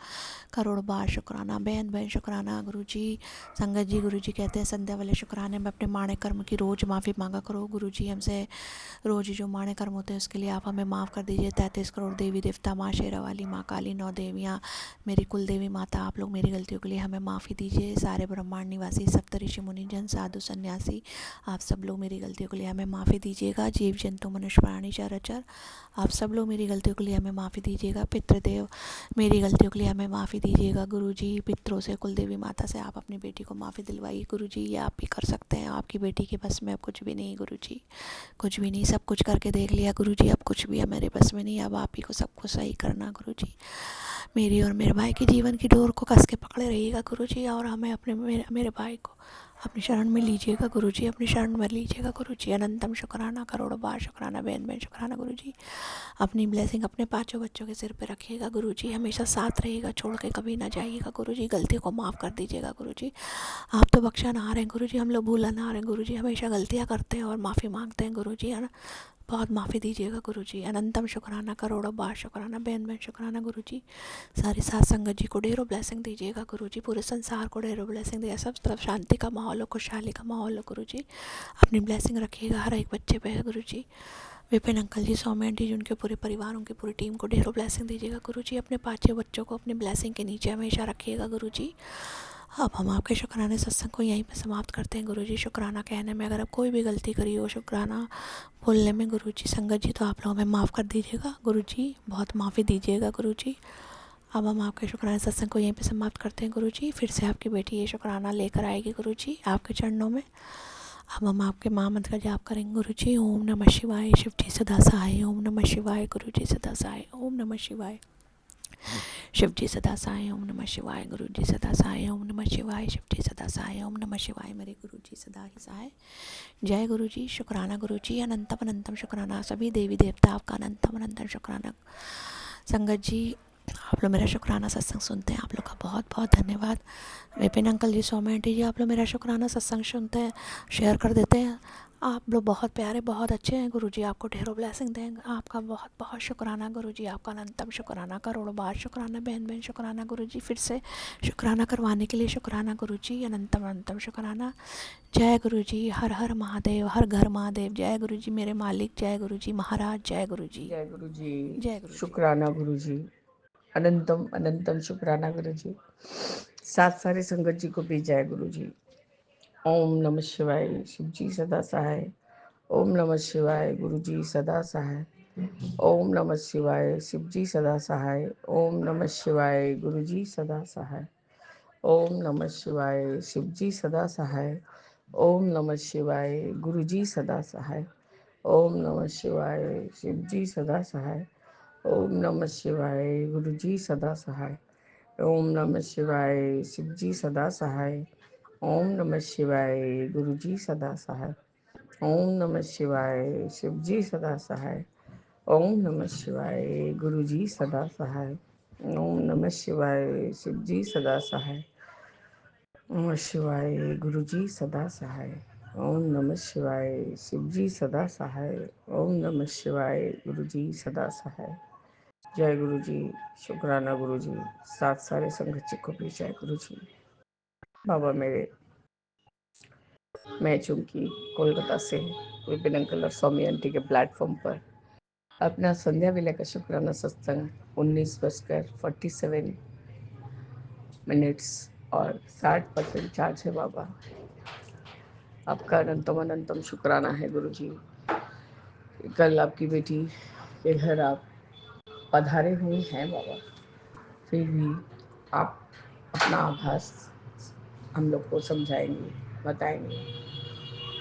करोड़ों बार शुक्राना, बेन बेन शुक्राना गुरुजी। संगत जी गुरुजी कहते हैं संध्या वाले शुक्राने में अपने माणे कर्म की रोज़ माफ़ी मांगा करो गुरुजी। हमसे रोज़ जो माणे कर्म होते हैं उसके लिए आप हमें माफ़ कर दीजिए। 33 करोड़ देवी देवता, माँ शेरा वाली, माँ काली, 9 देवियाँ, मेरी कुल देवी माता, आप लोग मेरी गलतियों के लिए हमें माफ़ी दीजिए। सारे ब्रह्मांड निवासी, सप्तऋषि मुनिजन, साधु सन्यासी, आप सब लोग मेरी गलतियों के लिए हमें माफ़ी दीजिएगा। जीव जंतु मनुष्य प्राणी चराचर, आप सब लोग मेरी गलतियों के लिए हमें माफ़ी दीजिएगा। पितृदेव मेरी गलतियों के लिए हमें माफ़ी दीजिएगा गुरु गुरुजी पितरों से, कुलदेवी माता से आप अपनी बेटी को माफ़ी दिलवाइए गुरुजी, ये आप ही कर सकते हैं, आपकी बेटी के बस में अब कुछ भी नहीं गुरुजी, कुछ भी नहीं, सब कुछ करके देख लिया गुरुजी, अब कुछ भी अब मेरे बस में नहीं, अब आप ही को सब कुछ सही करना गुरुजी। मेरी और मेरे भाई के जीवन की डोर को कस के पकड़े रहिएगा गुरुजी, और हमें अपने मेरे भाई को अपनी शरण में लीजिएगा गुरुजी, अपनी शरण में लीजिएगा गुरुजी। अनंतम शुक्राना, करोड़ों बार शुक्राना, बेन बेन शुक्राना गुरुजी। अपनी ब्लेसिंग अपने पांचों बच्चों के सिर पे रखिएगा गुरुजी, हमेशा साथ रहिएगा, छोड़ के कभी ना जाइएगा गुरुजी। गलती को माफ़ कर दीजिएगा गुरुजी, आप तो बख्शा ना रहे हैं गुरुजी, हम लोग भूला ना रहे हैं गुरुजी, हमेशा गलतियाँ करते हैं और माफ़ी मांगते हैं गुरुजी, है ना, बहुत माफ़ी दीजिएगा गुरुजी। अनंतम शुक्राना, करोड़ों बार शुक्राना, बेन बेन शुक्राना गुरुजी। सारी सात संगत जी को ढेरों ब्लेसिंग दीजिएगा गुरुजी, पूरे संसार को ढेरों ब्लेसिंग दिया, सब तरफ शांति का माहौल हो, खुशहाली का माहौल हो गुरुजी। अपनी ब्लेसिंग रखिएगा हर एक बच्चे पे है गुरुजी। विपिन अंकल जी, सौम्य आंटी जी, उनके पूरे परिवार, उनकी पूरी टीम को ढेरों ब्लेसिंग दीजिएगा गुरुजी। अपने पाँचों बच्चों को अपनी ब्लेसिंग के नीचे हमेशा रखिएगा गुरुजी। अब हम आपके शुक्राने सत्संग को यहीं पे समाप्त करते हैं गुरुजी। शुक्राना कहने में अगर अब कोई भी गलती करी हो, शुक्राना बोलने में गुरुजी, संगत जी, तो आप लोग हमें माफ़ कर दीजिएगा गुरुजी, बहुत माफ़ी दीजिएगा गुरुजी। अब हम आपके शुक्राना सत्संग को यहीं पे समाप्त करते हैं गुरुजी। फिर से आपकी बेटी ये शुक्राना लेकर आएगी गुरुजी आपके चरणों में। अब हम आपके महामंत्र का जाप करेंगे गुरुजी। ओम नमः शिवाय, शिव जी सदा सहाय। ओम नमः शिवाय, गुरुजी सदा सहाय। ओम नमः शिवाय, शिव जी सदा सहाय। ओम नमः शिवाय, गुरु जी सदा सहाय। ओम नमः शिवाय, शिव जी सदा सहाय। ओम नमः शिवाय, मेरे गुरु जी सदा ही सहाय। जय गुरु जी, शुक्राना गुरु जी, अनंतम अनंतम शुक्राना, सभी देवी देवता आपका अनंतम अनंतम शुक्राना। संगत जी, आप लोग मेरा शुक्राना सत्संग सुनते हैं, आप लोग का बहुत बहुत धन्यवाद। विपिन अंकल जी, सौम्य आंटी जी, आप लोग मेरा शुक्राना सत्संग सुनते हैं, शेयर कर देते हैं, आप लोग बहुत प्यारे, बहुत अच्छे हैं गुरुजी, आपको ढेरों ब्लेसिंग दें, आपका बहुत बहुत शुक्राना गुरुजी, आपका अनंतम शुक्राना, करोड़ों बार शुक्राना, बहन बहन शुक्राना गुरुजी, फिर से शुक्राना करवाने के लिए शुक्राना गुरुजी, अनंतम अनंतम शुक्राना। जय गुरुजी, हर हर महादेव, हर घर महादेव। जय गुरुजी मेरे मालिक, जय गुरुजी महाराज, जय गुरुजी, जय गुरु जी। जय गुरुजी। शुक्राना गुरु जी, अनंतम अनंतम शुक्राना गुरु जी। सात सारे संगत जी को भी जय गुरु जी। ओम नमः शिवाय, शिव जी सदा सहाय। ओम नमः शिवाय, गुरु जी सदा सहाय। ओम नमः शिवाय, शिव जी सदा सहाय। ओम नमः शिवाय, गुरु जी सदा सहाय। ओम नमः शिवाय, शिव जी सदा सहाय। ओम नमः शिवाय, गुरु जी सदा सहाय। ओम नमः शिवाय, शिव जी सदा सहाय। ओम नमः शिवाय, गुरु जी सदा सहाय। ओम नमः शिवाय, शिव जी सदा सहाय। ओम नमः शिवाय, गुरु जी सदा सहाय। ओम नमः शिवाय, शिव जी सदा सहाय। ओम नमः शिवाय, गुरु जी सदा सहाय। ओम नमः शिवाय, शिव जी सदा सहाय। ओम नमः शिवाय, गुरु जी सदा सहाय। ओम नमः शिवाय, शिव जी सदा सहाय। ओम नमः शिवाय, गुरु जी सदा सहाय। जय गुरु जी, शुक्राना गुरु जी। सात सारे संगत जी को भी जय गुरु जी। बाबा मेरे, मैं चूंकि कोलकाता से विपिन अंकल और स्वामी आंटी के प्लेटफॉर्म पर अपना संध्या विलय का शुक्राना सत्संग 19 बजकर 47 मिनट्स और 60% चार्ज है बाबा। आपका अनंतम अनंतम शुक्राना है गुरु जी। कल आपकी बेटी के घर आप पधारे हुए हैं बाबा, फिर भी आप अपना आभास हम लोग को समझाएंगे, बताएंगे।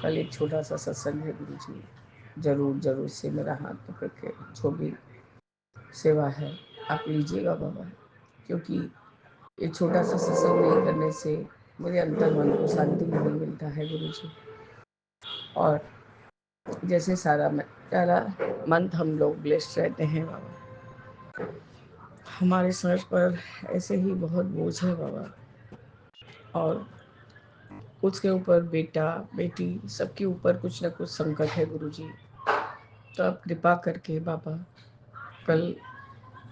कल एक छोटा सा सत्संग है गुरु जी, जरूर जरूर से मेरा हाथ पकड़ के जो भी सेवा है आप लीजिएगा बाबा, क्योंकि ये छोटा सा सत्संग नहीं करने से मेरे अंतर मन को शांति नहीं मिलता है गुरु जी। और जैसे सारा मंथ हम लोग ब्लेस्ड रहते हैं बाबा, हमारे सर पर ऐसे ही बहुत बोझ है बाबा, और उसके ऊपर बेटा बेटी सबके ऊपर कुछ ना कुछ संकट है गुरुजी। तो आप कृपा करके बाबा, कल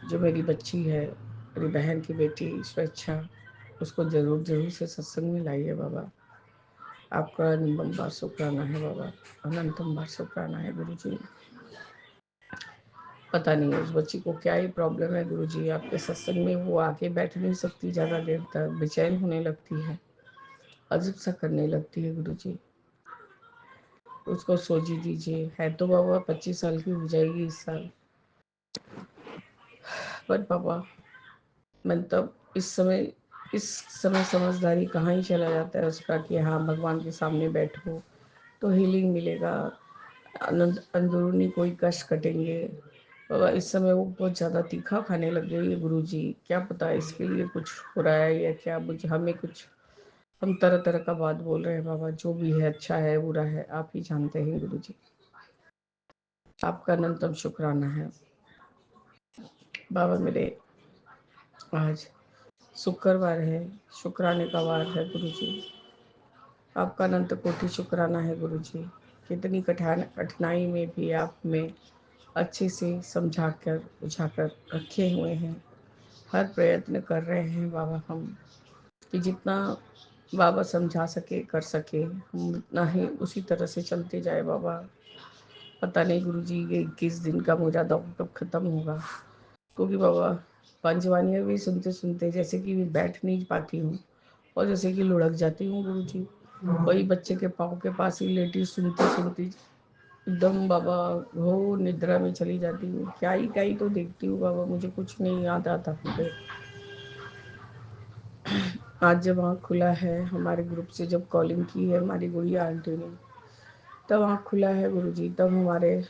जो मेरी बच्ची है, मेरी बहन की बेटी स्वेच्छा, उसको जरूर जरूर से सत्संग में लाइए बाबा। आपका अनंतम बार शुक्राना है बाबा, अनंतम बार शुक्राना है गुरुजी। पता नहीं उस बच्ची को क्या ही प्रॉब्लम है गुरुजी, आपके सत्संग में वो आके बैठ नहीं सकती ज़्यादा देर तक, बेचैन होने लगती है, अजीब सा करने लगती है गुरुजी। उसको सोची दीजिए, है तो बाबा 25 साल की हो जाएगी इस साल, पर बाबा मैं तब इस समय इस समय समझदारी कहाँ ही चला जाता है उसका कि हाँ भगवान के सामने बैठो तो हीलिंग मिलेगा, अंदरूनी कोई कष्ट कटेंगे। बाबा इस समय वो बहुत ज़्यादा तीखा खाने लग गई है गुरु जी, क्या पता इसके लिए कुछ हो रहा है या क्या, मुझे हमें कुछ, हम तरह तरह का बात बोल रहे हैं बाबा, जो भी है अच्छा है बुरा है आप ही जानते हैं गुरु जी। आपका अनंतम शुक्राना है बाबा मेरे। आज शुक्रवार है, शुक्राने का वार है गुरु जी। आपका अनंत कोटि शुक्राना है गुरु जी। कितनी कठिनाई में भी आप में अच्छे से समझा कर बुझा कर रखे हुए हैं। हर प्रयत्न कर रहे हैं बाबा हम कि जितना बाबा समझा सके कर सके हम उतना ही उसी तरह से चलते जाए बाबा। पता नहीं गुरु जी ये 21 दिन का मुझे दौर कब ख़त्म होगा, क्योंकि बाबा पंचवानियाँ भी सुनते सुनते जैसे कि बैठ नहीं पाती हूँ और जैसे कि लुढ़क जाती हूँ गुरु जी। वही बच्चे के पाँव के पास ही लेटी सुनती सुनती एकदम बाबा घोर निद्रा में चली जाती हूँ। क्या ही तो देखती हूँ बाबा, मुझे कुछ नहीं याद आता मुझे। आज जब आँख खुला है, हमारे ग्रुप से जब कॉलिंग की है हमारी गुड़िया आंटी ने, तब आँख खुला है गुरु जी। तब हमारे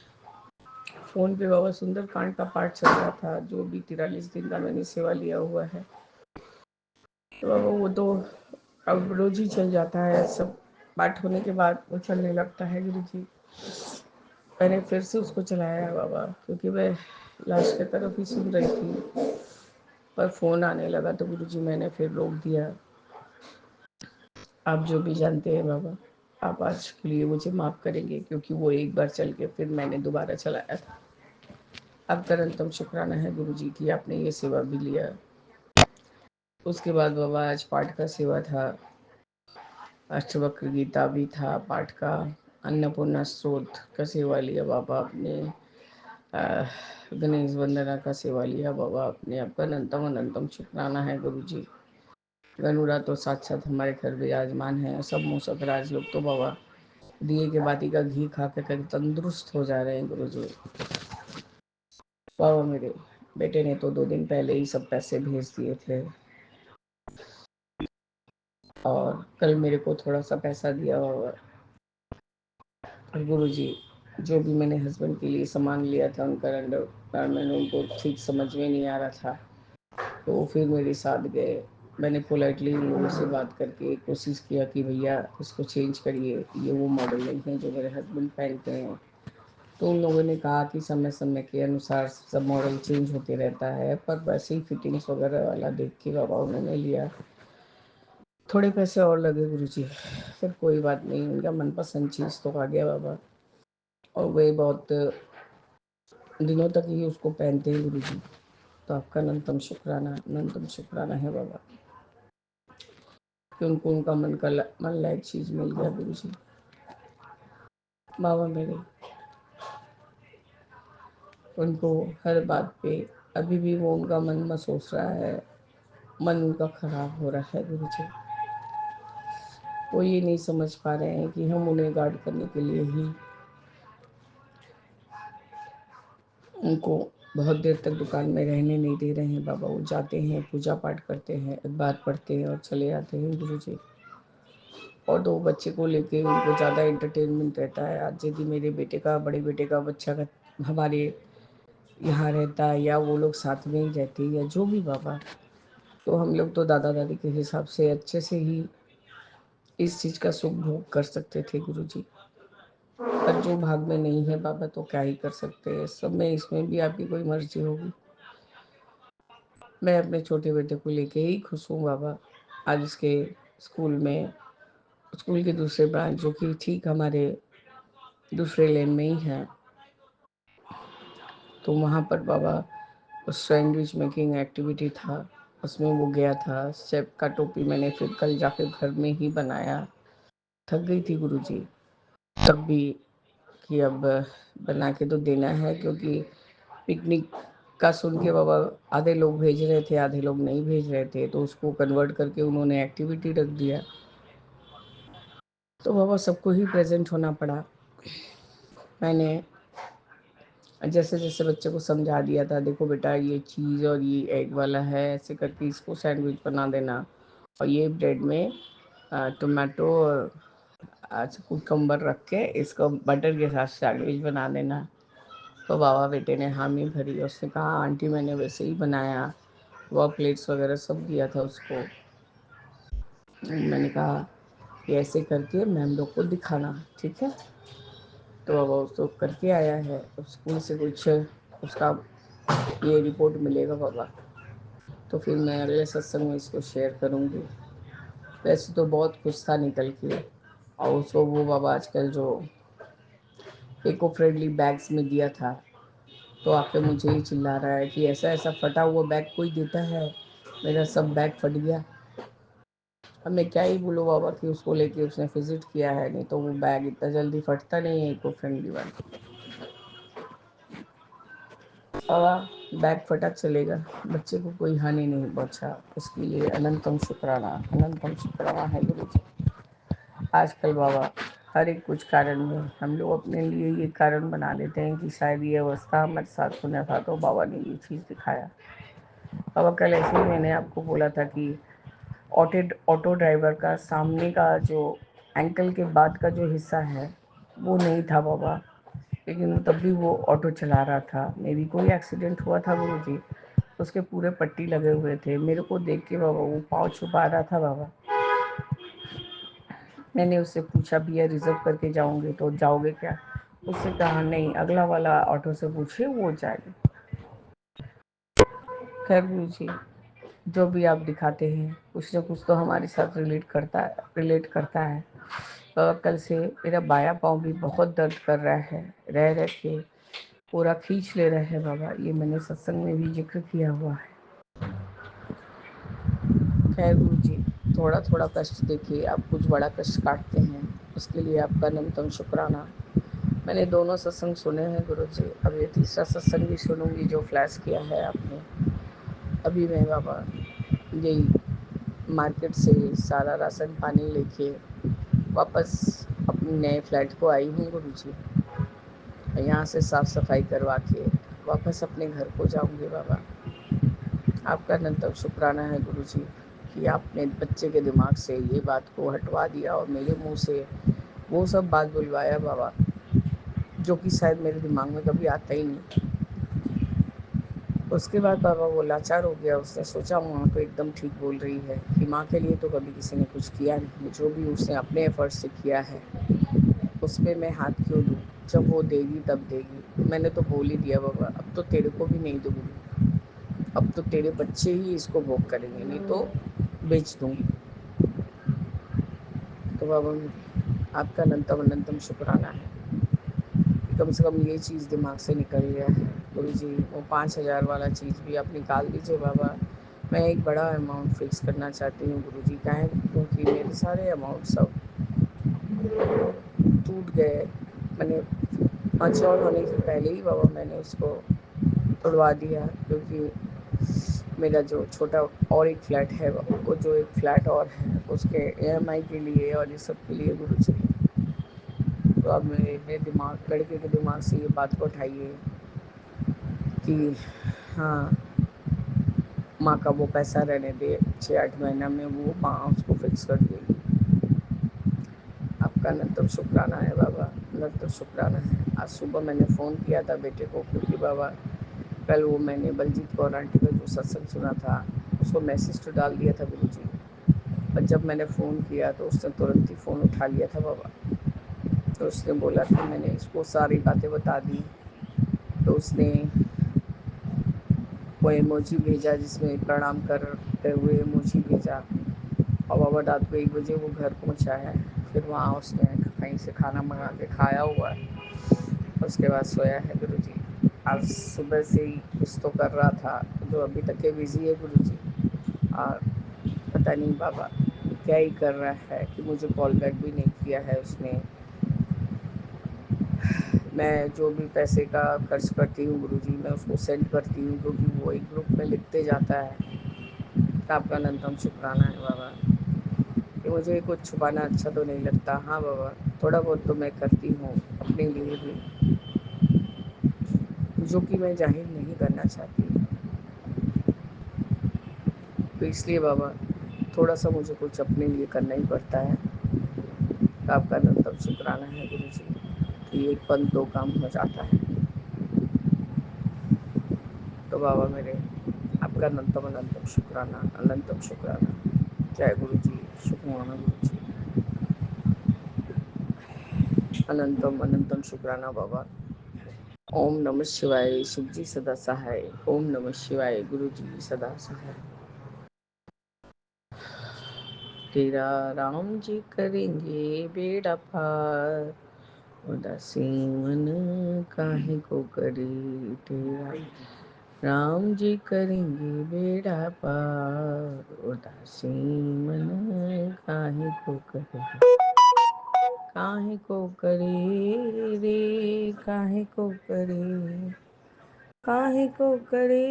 फ़ोन पे बाबा सुंदरकांड का पाठ चल रहा था, जो भी 43 दिन का मैंने सेवा लिया हुआ है। तो बाबा वो तो अब रोज ही चल जाता है, सब पाठ होने के बाद वो चलने लगता है गुरु जी। मैंने फिर से उसको चलाया है बाबा, क्योंकि मैं लास्ट की तरफ ही सुन रही थी, पर फ़ोन आने लगा तो गुरु जी मैंने फिर रोक दिया। आप जो भी जानते हैं बाबा, आप आज के लिए मुझे माफ़ करेंगे, क्योंकि वो एक बार चल के फिर मैंने दोबारा चलाया था। आपका अनंतम शुक्राना है गुरु जी की आपने ये सेवा भी लिया। उसके बाद बाबा आज पाठ का सेवा था, अष्टवक्र गीता भी था पाठ का, अन्नपूर्णा स्त्रोत का सेवा लिया बाबा आपने, गणेश वंदना का सेवा लिया बाबा आपने। आपका अनंतम अनंतम शुक्राना है गुरु जी। गनुड़ा तो साथ साथ हमारे घर विराजमान है, सब मूसकराज लोग तो बाबा दिए के बाती का घी खा के कभी तंदुरुस्त हो जा रहे हैं गुरु जी। बाबा मेरे बेटे ने तो 2 दिन पहले ही सब पैसे भेज दिए थे, और कल मेरे को थोड़ा सा पैसा दिया बाबा। और गुरु जी जो भी मैंने हस्बैंड के लिए सामान लिया था, उनका अंडर गारमेंट उनको ठीक समझ में नहीं आ रहा था, तो वो फिर मेरे साथ गए। मैंने पोलाइटली उन लोगों से बात करके कोशिश किया कि भैया इसको चेंज करिए, ये वो मॉडल नहीं है जो मेरे हस्बैंड पहनते हैं। तो उन लोगों ने कहा कि समय समय के अनुसार सब मॉडल चेंज होते रहता है, पर वैसे ही फिटिंग्स वगैरह वाला देख के बाबा उन्होंने लिया। थोड़े पैसे और लगे गुरु जी, फिर कोई बात नहीं, उनका मनपसंद चीज़ तो आ गया बाबा, और वे बहुत दिनों तक ही उसको पहनते हैं गुरु जी। तो आपका अनंतम शुक्राना है बाबा कि उनको उनका मन लायक चीज़ मिल गया गुरु जी। बाबा मेरे उनको हर बात पे अभी भी वो उनका मन में सोच रहा है, मन उनका खराब हो रहा है गुरु जी। वो ये नहीं समझ पा रहे हैं कि हम उन्हें गार्ड करने के लिए ही उनको बहुत देर तक दुकान में रहने नहीं दे रहे हैं बाबा। वो जाते हैं, पूजा पाठ करते हैं, अखबार पढ़ते हैं और चले आते हैं गुरु जी। और 2 बच्चे को लेके उनको ज़्यादा एंटरटेनमेंट रहता है। आज यदि मेरे बेटे का, बड़े बेटे का बच्चा का हमारे यहाँ रहता है, या वो लोग साथ में ही रहते हैं, या जो भी बाबा, तो हम लोग तो दादा दादी के हिसाब से अच्छे से ही इस चीज़ का सुख भोग कर सकते थे गुरु जी। पर जो भाग में नहीं है बाबा, तो क्या ही कर सकते हैं। सब में इसमें भी आपकी कोई मर्जी होगी। मैं अपने छोटे बेटे को लेके ही खुश हूँ बाबा। आज उसके स्कूल में, स्कूल के दूसरे ब्रांच जो कि ठीक हमारे दूसरे लेन में ही है, तो वहाँ पर बाबा उस सैंडविच मेकिंग एक्टिविटी था, उसमें वो गया था। शेफ का टोपी मैंने फिर कल जाके घर में ही बनाया। थक गई थी गुरु जी तब भी कि अब बना के तो देना है, क्योंकि पिकनिक का सुन के बाबा आधे लोग भेज रहे थे, आधे लोग नहीं भेज रहे थे, तो उसको कन्वर्ट करके उन्होंने एक्टिविटी रख दिया। तो बाबा सबको ही प्रेजेंट होना पड़ा। मैंने जैसे जैसे बच्चे को समझा दिया था, देखो बेटा ये चीज़ और ये एग वाला है, ऐसे करके इसको सैंडविच बना देना, और ये ब्रेड में टोमेटो और कुकम्बर रख के इसको बटर के साथ सैंडविच बना देना। तो बाबा बेटे ने हामी भरी। उसने कहा आंटी मैंने वैसे ही बनाया, वह प्लेट्स वगैरह सब दिया था उसको। मैंने कहा कि ऐसे करके मैम लोग को दिखाना, ठीक है। तो बाबा उसको करके आया है, स्कूल से कुछ उसका ये रिपोर्ट मिलेगा बाबा, तो फिर मैं अगले सत्संग में इसको शेयर करूँगी। वैसे तो बहुत कुछ था निकल के, और उसको वो बाबा आजकल जो इको फ्रेंडली बैग्स में दिया था, तो आके मुझे ही चिल्ला रहा है कि ऐसा ऐसा फटा हुआ बैग कोई देता है, मेरा सब बैग फट गया। अब मैं क्या ही बोलूँ बाबा कि उसको लेके उसने विजिट किया है, नहीं तो वो बैग इतना जल्दी फटता नहीं है इको फ्रेंडली वाला। बाबा बैग फटा चलेगा, बच्चे को कोई हानि नहीं पहुँचा, उसके लिए अनंतम शुक्राना, अनंतम शुक्राना है गुरु जी। आजकल बाबा हर एक कुछ कारण में हम लोग अपने लिए ये कारण बना लेते हैं कि शायद ये अवस्था हमारे साथ होना था, तो बाबा ने ये चीज़ दिखाया। बाबा कल ऐसे ही मैंने आपको बोला था कि ऑटो ड्राइवर का सामने का जो एंकल के बाद का जो हिस्सा है वो नहीं था बाबा, लेकिन तब भी वो ऑटो चला रहा था। मेरी कोई एक्सीडेंट हुआ था गुरु जी, उसके पूरे पट्टी लगे हुए थे। मेरे को देख के बाबा वो पाँव छुपा रहा था बाबा। मैंने उससे पूछा भैया रिजर्व करके जाऊंगे तो जाओगे क्या? उससे कहा नहीं, अगला वाला ऑटो से पूछिए वो जाएगा। खैर गुरु जी, जो भी आप दिखाते हैं कुछ ना कुछ तो हमारे साथ रिलेट करता है। कल से मेरा बायां पाँव भी बहुत दर्द कर रहा है, रह रह के पूरा खींच ले रहा है बाबा। ये मैंने सत्संग में भी जिक्र किया हुआ है। खैर गुरु जी, थोड़ा थोड़ा कष्ट देखिए, आप कुछ बड़ा कष्ट काटते हैं, उसके लिए आपका न्यूनतम शुक्राना। मैंने दोनों सत्संग सुने हैं गुरु जी, अब ये तीसरा सत्संग भी सुनूंगी जो फ्लैश किया है आपने। अभी मैं बाबा यही मार्केट से सारा राशन पानी लेके वापस अपने नए फ्लैट को आई हूँ गुरु जी। यहाँ से साफ़ सफाई करवा के वापस अपने घर को जाऊँगी बाबा। आपका अनंत शुक्राना है गुरु जी कि आपने बच्चे के दिमाग से ये बात को हटवा दिया और मेरे मुंह से वो सब बात बुलवाया बाबा, जो कि शायद मेरे दिमाग में कभी आता ही नहीं। उसके बाद बाबा वो लाचार हो गया, उसने सोचा माँ तो एकदम ठीक बोल रही है कि माँ के लिए तो कभी किसी ने कुछ किया नहीं, जो भी उसने अपने एफर्ट से किया है उस पर मैं हाथ क्यों दूँ, जब वो देगी तब देगी। मैंने तो बोल ही दिया बाबा अब तो तेरे को भी नहीं दूँगी, अब तो तेरे बच्चे ही इसको भोग करेंगे, नहीं तो बेच दूँगी। तो बाबा आपका अनंतम अनंतम शुक्राना है कि कम से कम ये चीज़ दिमाग से निकल गया है गुरु जी। वो 5,000 वाला चीज़ भी आप निकाल दीजिए बाबा। मैं एक बड़ा अमाउंट फिक्स करना चाहती हूँ गुरु जी, काहे क्योंकि मेरे सारे अमाउंट सब टूट गए। मैंने मैच्योर होने से पहले ही बाबा मैंने उसको तोड़वा दिया, क्योंकि मेरा जो छोटा और एक फ्लैट है, वो जो एक फ्लैट और है उसके ईएमआई के लिए और ये सब के लिए गुरु जी। तो अब मेरे दिमाग, लड़के के दिमाग से ये बात को उठाइए कि हाँ माँ का वो पैसा रहने दे, 6-8 महीना में वो माँ उसको फिक्स कर देगी। आपका अनंतम शुक्राना है बाबा, अनंतम शुक्राना है। आज सुबह मैंने फ़ोन किया था बेटे को, क्योंकि बाबा कल वो मैंने बलजीत कौर आंटी का जो सत्संग सुना था उसको मैसेज तो डाल दिया था गुरु जी, पर जब मैंने फ़ोन किया तो उसने तुरंत ही फ़ोन उठा लिया था बाबा। तो उसने बोला कि मैंने इसको सारी बातें बता दी, तो उसने वो इमोजी भेजा जिसमें प्रणाम करते हुए इमोजी भेजा। और बाबा रात को 1 बजे वो घर पहुंचा है, फिर वहाँ उसने कहीं से खाना मंगा के खाया हुआ है, उसके बाद सोया है गुरु जी। आज सुबह से ही कुछ तो कर रहा था जो अभी तक के बिज़ी है गुरु जी। और पता नहीं बाबा क्या ही कर रहा है कि मुझे कॉल बैक भी नहीं किया है उसने। मैं जो भी पैसे का खर्च करती हूँ गुरु जी मैं उसको सेंड करती हूँ, क्योंकि वो एक ग्रुप में लिखते जाता है। आपका अनंतम शुक्राना है बाबा कि मुझे कुछ छुपाना अच्छा तो नहीं लगता। हाँ बाबा, थोड़ा बहुत तो मैं करती हूँ अपने लिए भी, जो कि मैं जाहिर नहीं करना चाहती। तो इसलिए बाबा थोड़ा सा मुझे कुछ अपने लिए करना ही पड़ता है। आपका अनंतम शुक्राना है गुरु जी कि एक पल दो काम हो जाता है। तो बाबा मेरे, आपका अनंतम अनंतम शुक्राना, अनंतम शुक्राना। जय गुरु जी, शुक्राना गुरु जी, अनंतम अनंतम शुक्राना बाबा। ओम नमः शिवाय, शिव जी सदा सहाय। ओम नमः शिवाय, गुरु जी सदा सहाय। तेरा राम जी करेंगे बेड़ा पार, उदासी मन काहे को करे। तेरा राम जी करेंगे बेड़ा पार, उदासी मन काहे को करे। काहे को करे रे, काहे को करे, काहे को करे।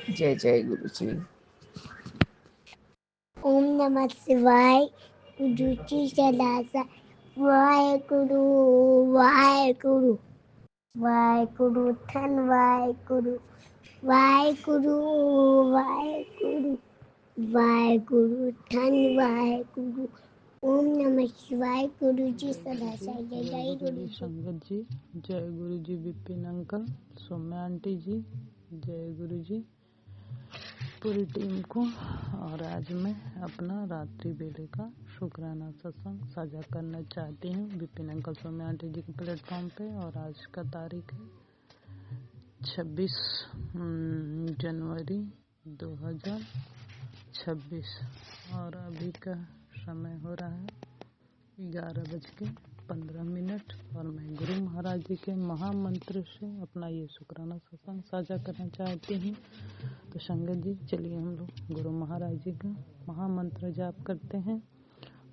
जय जय गुरु जी। ओम नमः शिवाय। गुरु जी सदासा वाहेगुरु वाहेगुरु वाहेगुरु धन वाहेगुरु वाहेगुरु वाहेगुरु वाहेगुरु धन वाहेगुरु। ओम नमः शिवाय। गुरु जी सदासा जय जय गुरु जी। संगत जी, जय गुरु जी। विपिन अंकल, सौम्या आंटी जी, जय गुरु जी पूरी टीम को। और आज मैं अपना रात्रि बेले का शुक्राना सत्संग साझा करना चाहती हूँ विपिन अंकल सौम्या आंटी जी के प्लेटफॉर्म पे। और आज का तारीख है 26 जनवरी 2026 और अभी का समय हो रहा है 11:15 और मैं गुरु महाराज जी के महामंत्र से अपना ये शुक्राना सत्संग साझा करना चाहती हूँ। तो संगत जी, चलिए हम लोग गुरु महाराज जी का महामंत्र जाप करते हैं।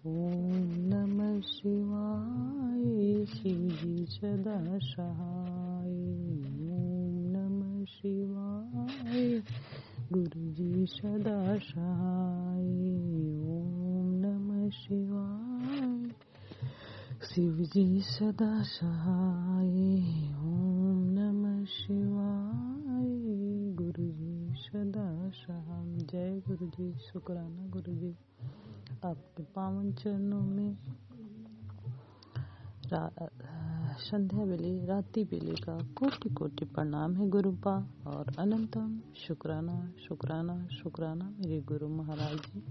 ओम नमः शिवाय, शिव जी सदा सहाय। ओम नमः शिवाय, गुरु जी सदा सहाय। ओम नमः शिवाय, शिव जी सदा सहाय। ओम नमः शिवाय, गुरु जी सदा सहाय। जय गुरु जी, शुक्राना गुरु जी। आपके पावन चरणों में संध्या बेले, रात्रि बेले का कोटि कोटि प्रणाम है गुरुपा। और अनंतम शुक्राना शुक्राना शुक्राना मेरे गुरु महाराज जी,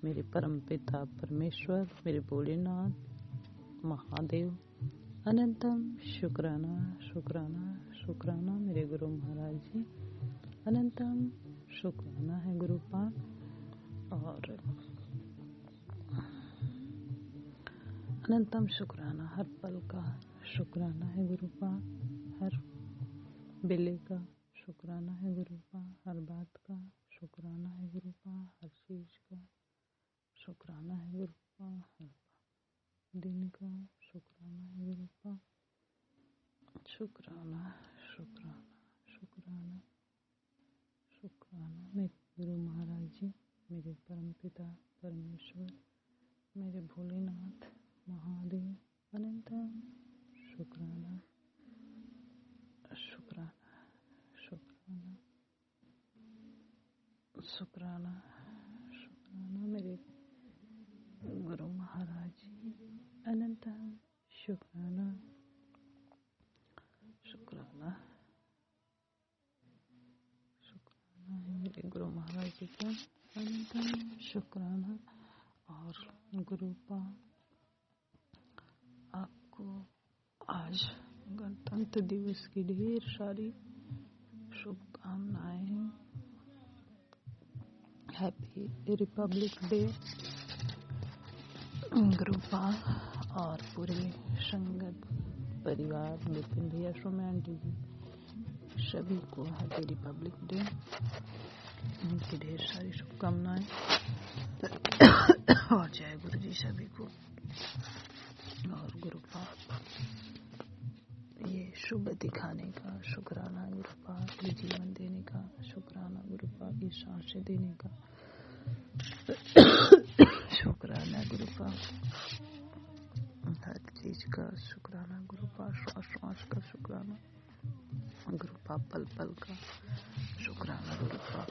मेरे परम पिता परमेश्वर, मेरे भोलेनाथ महादेव। अनंतम शुक्राना शुक्राना शुक्राना मेरे गुरु महाराज जी। अनंतम शुक्राना है गुरुपा। और अनंतम शुक्राना हर पल का शुक्राना है गुरुपा। हर बेले का शुक्राना है गुरुपा। हर बात का शुक्राना है गुरुपा। हर चीज का शुक्राना है गुरुपा। हर दिन का शुक्राना है गुरुपा। शुक्राना शुक्राना शुक्राना शुक्राना मेरे गुरु महाराज जी, मेरे परम पिता परमेश्वर, मेरे भोलेनाथ महादेव। अनंतम शुक्राना शुक्राना शुक्राना शुक्राना शुक्राना मेरे गुरु महाराज जी। अनंतम शुक्राना शुक्राना शुक्राना है मेरे गुरु महाराज जी का। अनंतम शुक्राना। और गुरुपा, आपको आज गणतंत्र दिवस की ढेर सारी शुभकामनाएं हैं। Happy Republic day गुरुपा। और पूरे संगत परिवार, विपिन भैया, सौम्या आंटी जी, सभी को हैप्पी रिपब्लिक डे, उनकी ढेर सारी शुभकामनाएं। और जय गुरु जी सभी को। और गुरुपा, ये शुभ दिखाने का शुक्राना गुरुपा, ये जीवन देने का शुक्राना गुरुपा, ये सांसें देने का शुक्राना गुरुपा, हर चीज का शुक्राना गुरुपा, श्वास श्वास का शुक्राना गुरुपा पल पल का शुक्राना गुरुपा।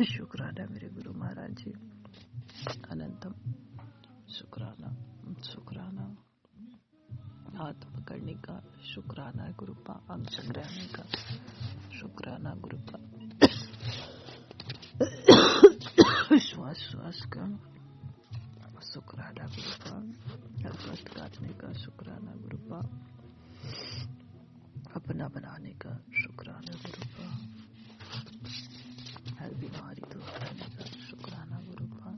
शुक्राना मेरे गुरु महाराज जी, अनंतम शुक्राना। शुक्राना हाथ पकड़ने का, शुक्राना गुरुपा अंश रहने का, शुक्राना गुरुपा श्वास श्वास का, शुक्राना गुरुपा हर कष्ट काटने का, शुक्राना गुरुपा अपना बनाने का, शुक्राना गुरुपा हर बीमारी दूर करने का, शुक्राना गुरुपा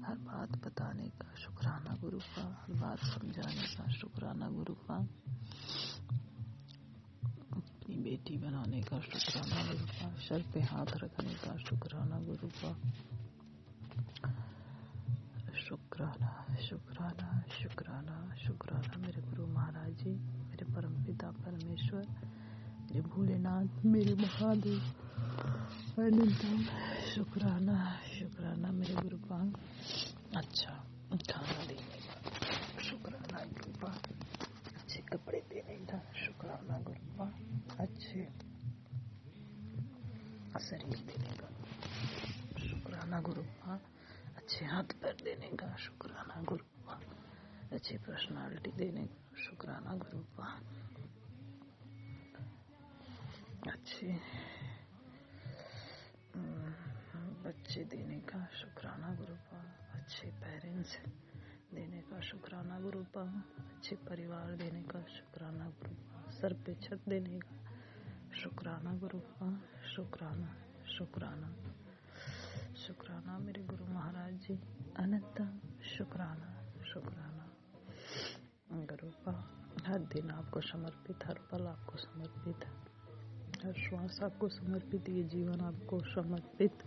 हर बात बताने का, शुक्राना गुरुपा हर बात समझाने का, शुक्राना गुरुपा अपनी बेटी बनाने का, शुक्राना गुरुपा सर पे हाथ रखने का, शुक्राना गुरुपा। शुक्राना शुक्राना शुक्राना शुक्राना मेरे गुरु महाराज जी, मेरे परमपिता परमेश्वर, मेरे भोलेनाथ, मेरे महादेव, अनंतम शुक्राना। शुक्राना मेरे गुरुपा अच्छा खाना देने का, शुक्राना गुरुपा अच्छे कपड़े देने का, शुक्राना गुरुपा अच्छे शरीर देने का, शुक्राना गुरुपा अच्छे हाथ पैर देने का, शुक्राना गुरुपा अच्छी पर्सनालिटी देने का, शुक्राना गुरुपा अच्छे बच्चे देने का, शुक्राना गुरुपा अच्छे पेरेंट्स देने का, शुक्राना गुरुपा अच्छे परिवार देने का, शुक्राना गुरुपा सर पे छत देने का, शुक्राना गुरुपा। शुक्राना शुक्राना शुक्राना मेरे गुरु महाराज जी, अनंतम शुक्राना। शुक्राना गुरुपा हर दिन आपको समर्पित, हर पल आपको समर्पित, हर श्वास आपको समर्पित, ये जीवन आपको समर्पित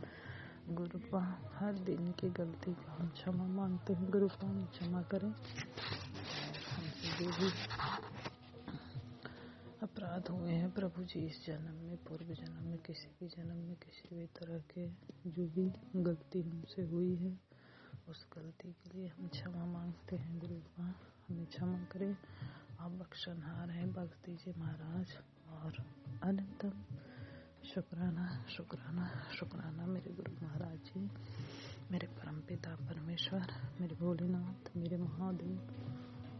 गुरुपा। हर दिन की गलती का हम क्षमा मांगते हैं गुरुपा, हम क्षमा करें हमसे जो भी अपराध हुए हैं प्रभु जी इस जन्म में, पूर्व जन्म में, किसी भी जन्म में, किसी भी तरह के जो भी गलती हमसे हुई है उस गलती के लिए हम क्षमा मांगते हैं गुरुपा, हमें क्षमा करें। आप बख्शनहार हैं, बख्श दीजिए महाराज। और अनंतम शुक्राना शुक्राना शुक्राना मेरे गुरु महाराज जी, मेरे परमपिता परमेश्वर, मेरे भोलेनाथ, मेरे महादेव,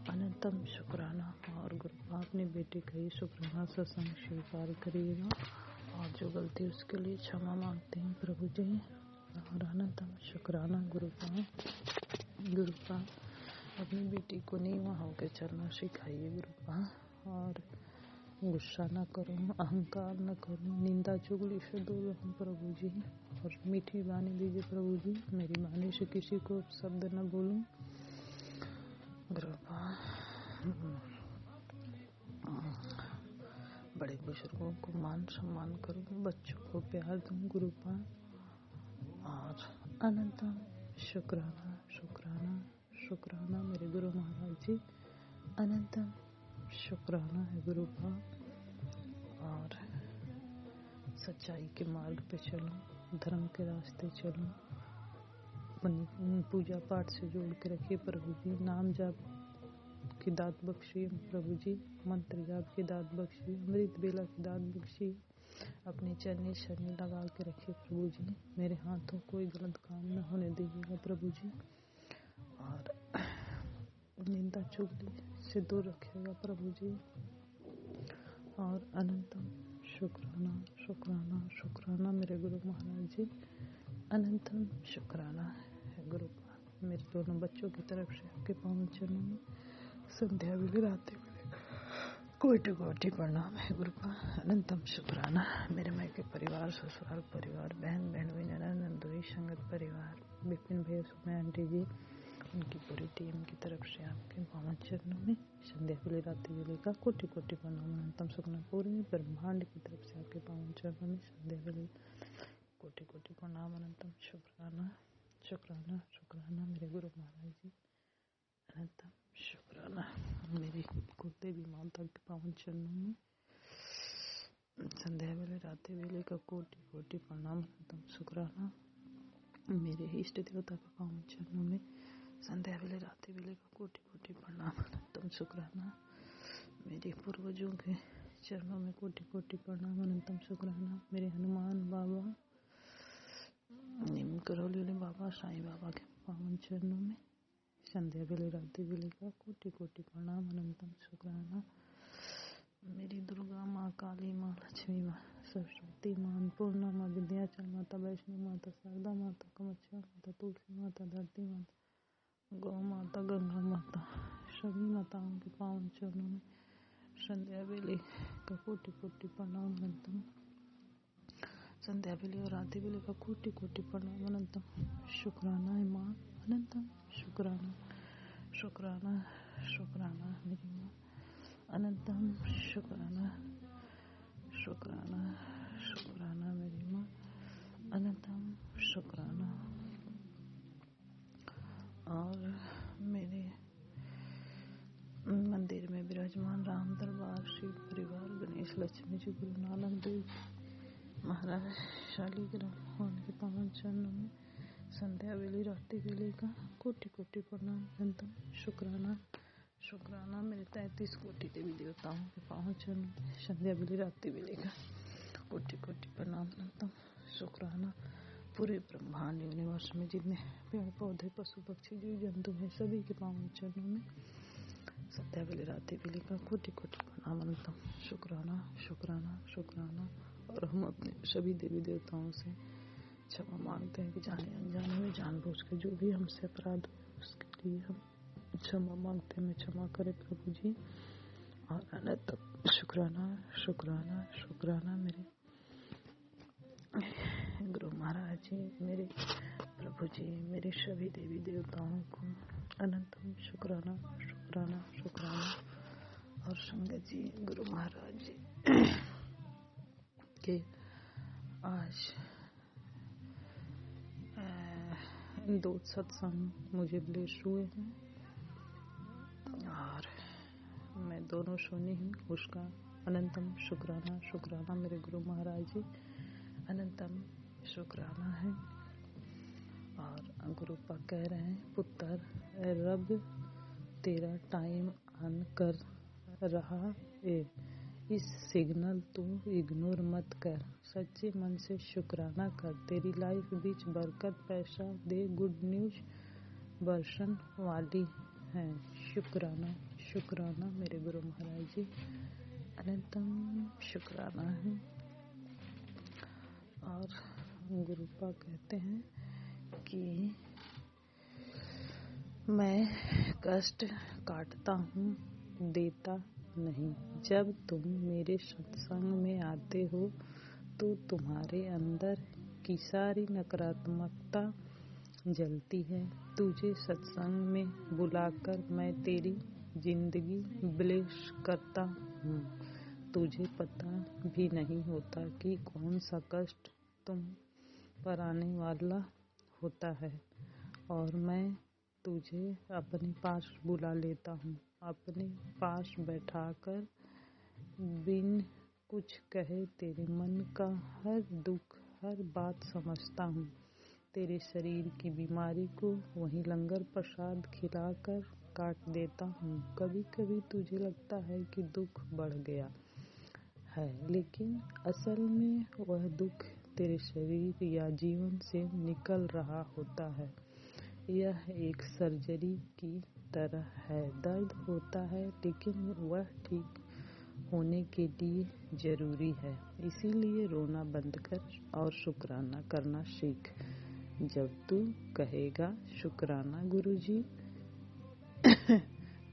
अनंतम शुक्राना। और गुरुपा अपनी बेटी का ही शुक्राना सत्संग स्वीकार करिएगा, और जो गलती उसके लिए क्षमा मांगते हैं प्रभु जी। और अनंतम शुक्राना गुरुपा। गुरुपा अपनी बेटी को नीवा होकर चलना सिखाइए गुरुपा, और गुस्सा न करो, अहंकार न करो, निंदा चुगली से दूर रहूं प्रभु जी, और मीठी वाणी दीजिए प्रभु जी, मेरी वाणी से किसी को शब्द न बोलूं गुरुपा। बड़े बुजुर्गों को मान सम्मान करूं, बच्चों को प्यार दूं गुरुपा। और अनंतम शुक्राना शुक्राना शुक्राना मेरे गुरु महाराज जी, अनंतम शुक्राना है गुरुपा। और सच्चाई के मार्ग पे चलो, धर्म के रास्ते चलो, पूजा पाठ से जोड़ के रखिए प्रभु जी, नाम जाप की दात बख्शिए प्रभु जी, मंत्र जाप की दात बख्शिए, अमृत बेला की दात बख्शिए, अपने चरनी शरनी लगा के रखिए प्रभु जी, मेरे हाथों कोई गलत काम न होने दीजिएगा प्रभु जी, और निंदा चुगली से दूर रखिएगा प्रभु जी। और अनंतम शुक्राना शुक्राना शुक्राना मेरे गुरु महाराज जी, अनंतम शुक्राना है गुरुपा। मेरे दोनों बच्चों की तरफ से आपके पावन चरणों में संध्या वेले रात्रि कोटि कोटि प्रणाम है गुरुपा, अनंतम शुक्राना। मेरे मायके परिवार, ससुराल परिवार, बहन बहनोई, ननद नंदोई, संगत परिवार, विपिन भैया, सुमय आंटी जी, उनकी पूरी टीम की तरफ से आपके पावन चरणों में संध्या वेले रात्रि वेले का कोटि कोटि प्रणाम, अनंतम शुक्राना। पूरे ब्रह्मांड की तरफ से आपके पावन चरणों में संध्या वेले कोटि कोटि प्रणाम, अनंतम शुक्राना शुक्राना शुक्राना मेरे गुरु महाराज जी, अनंतम शुक्राना। मेरी कुलदेवी माता के पावन चरणों में संध्या वेले रात्रि वेले का कोटि कोटि प्रणाम, अनंतम शुक्राना। मेरे इष्ट देवता के पावन चरणों में संध्या बेले रात्रि बेले का कोटि कोटि प्रणाम अनंतम शुक्राना। मेरे पूर्वजों के चरणों में कोटि कोटि प्रणाम अनंतम शुक्राना। मेरे हनुमान बाबा, निम करौली बाबा, साईं बाबा के पावन चरणों में संध्या बेले रात्रि बेले का कोटि कोटि प्रणाम अनंतम शुक्राना। मेरी दुर्गा माँ, काली माँ, लक्ष्मी माँ, सरस्वती माँ, अन्नपूर्णा माँ, विंध्याचल माता, वैष्णो माता, शारदा माता, कामाख्या माता, तुलसी माता, धरती माता, गौ माता, गंगा माता, सभी माताओं के पावन चरणों में संध्या बेले का कोटि कोटि प्रणाम अनंतम। संध्या बेले और रात्रि बेले का कोटि कोटि प्रणाम अनंतम शुक्राना है माँ, अनंतम शुक्राना। शुक्राना शुक्राना मेरी माँ, अनंतम शुक्राना। शुक्राना शुक्राना मेरी माँ, अनंतम शुक्राना। और मेरे मंदिर में विराजमान राम दरबार, शिव परिवार, गणेश, लक्ष्मी जी, गुरु नानक देव महाराज, शालीग्राम भगवान के पावन चरणों में संध्या बेले रात्रि बेले का कोटि कोटि प्रणाम अनंतम शुक्राना। शुक्राना मेरे 33 कोटि देवी देवताओं के पावन चरणों में संध्या बेले रात्रि बेले का कोटि कोटि प्रणाम अनंतम शुक्राना। पूरे ब्रह्मांड यूनिवर्स में जितने पेड़ पौधे, पशु पक्षी, जीव जंतु हैं, सभी के पावन चरणों में संध्या बेले रात्रि बेले का कोटि कोटि प्रणाम अनंतम शुक्राना। शुक्राना शुक्राना। और हम अपने सभी देवी देवताओं से क्षमा मांगते हैं कि जाने अनजाने में, जानबूझ के जो भी हमसे अपराध हुए उसके लिए हम क्षमा मांगते हैं। मैं क्षमा करे प्रभु जी। और अनंतम शुक्राना शुक्राना शुक्राना मेरे गुरु महाराज जी, मेरे प्रभु जी, मेरे सभी देवी देवताओं को अनंतम शुक्राना शुक्राना शुक्राना। और संगत जी, गुरु महाराज जी के आज 2 सत्संग मुझे ब्लेस हुए हैं और मैं दोनों सुनी हूँ। उसका अनंतम शुक्राना शुक्राना मेरे गुरु महाराज जी, अनंतम शुक्राना है। और गुरु पाक कह रहे हैं, पुत्र रब तेरा टाइम ऑन कर रहा है, इस सिग्नल तू इग्नोर मत कर, सच्चे मन से शुक्राना कर, तेरी लाइफ बीच बरकत, पैसा दे, गुड न्यूज वर्षन वाली है। शुक्राना शुक्राना मेरे गुरु महाराज जी, अनंतम शुक्राना है। और गुरु पाक कहते हैं कि मैं कष्ट काटता हूँ, देता नहीं। जब तुम मेरे सत्संग में आते हो तो तुम्हारे अंदर की सारी नकारात्मकता जलती है। तुझे सत्संग में बुलाकर मैं तेरी जिंदगी ब्लेस करता हूँ। तुझे पता भी नहीं होता कि कौन सा कष्ट तुम पर आने वाला होता है, और मैं तुझे अपने पास बुला लेता हूँ। अपने पास बैठाकर बिन कुछ कहे तेरे मन का हर दुख, हर बात समझता हूँ। तेरे शरीर की बीमारी को वहीं लंगर प्रसाद खिलाकर काट देता हूँ। कभी कभी तुझे लगता है कि दुख बढ़ गया है, लेकिन असल में वह दुख तेरे शरीर या जीवन से निकल रहा होता है। यह एक सर्जरी की तरह है। दर्द होता है, लेकिन वह ठीक होने के लिए जरूरी है। इसीलिए रोना बंद कर और शुक्राना करना सीख। जब तू कहेगा शुक्राना गुरुजी,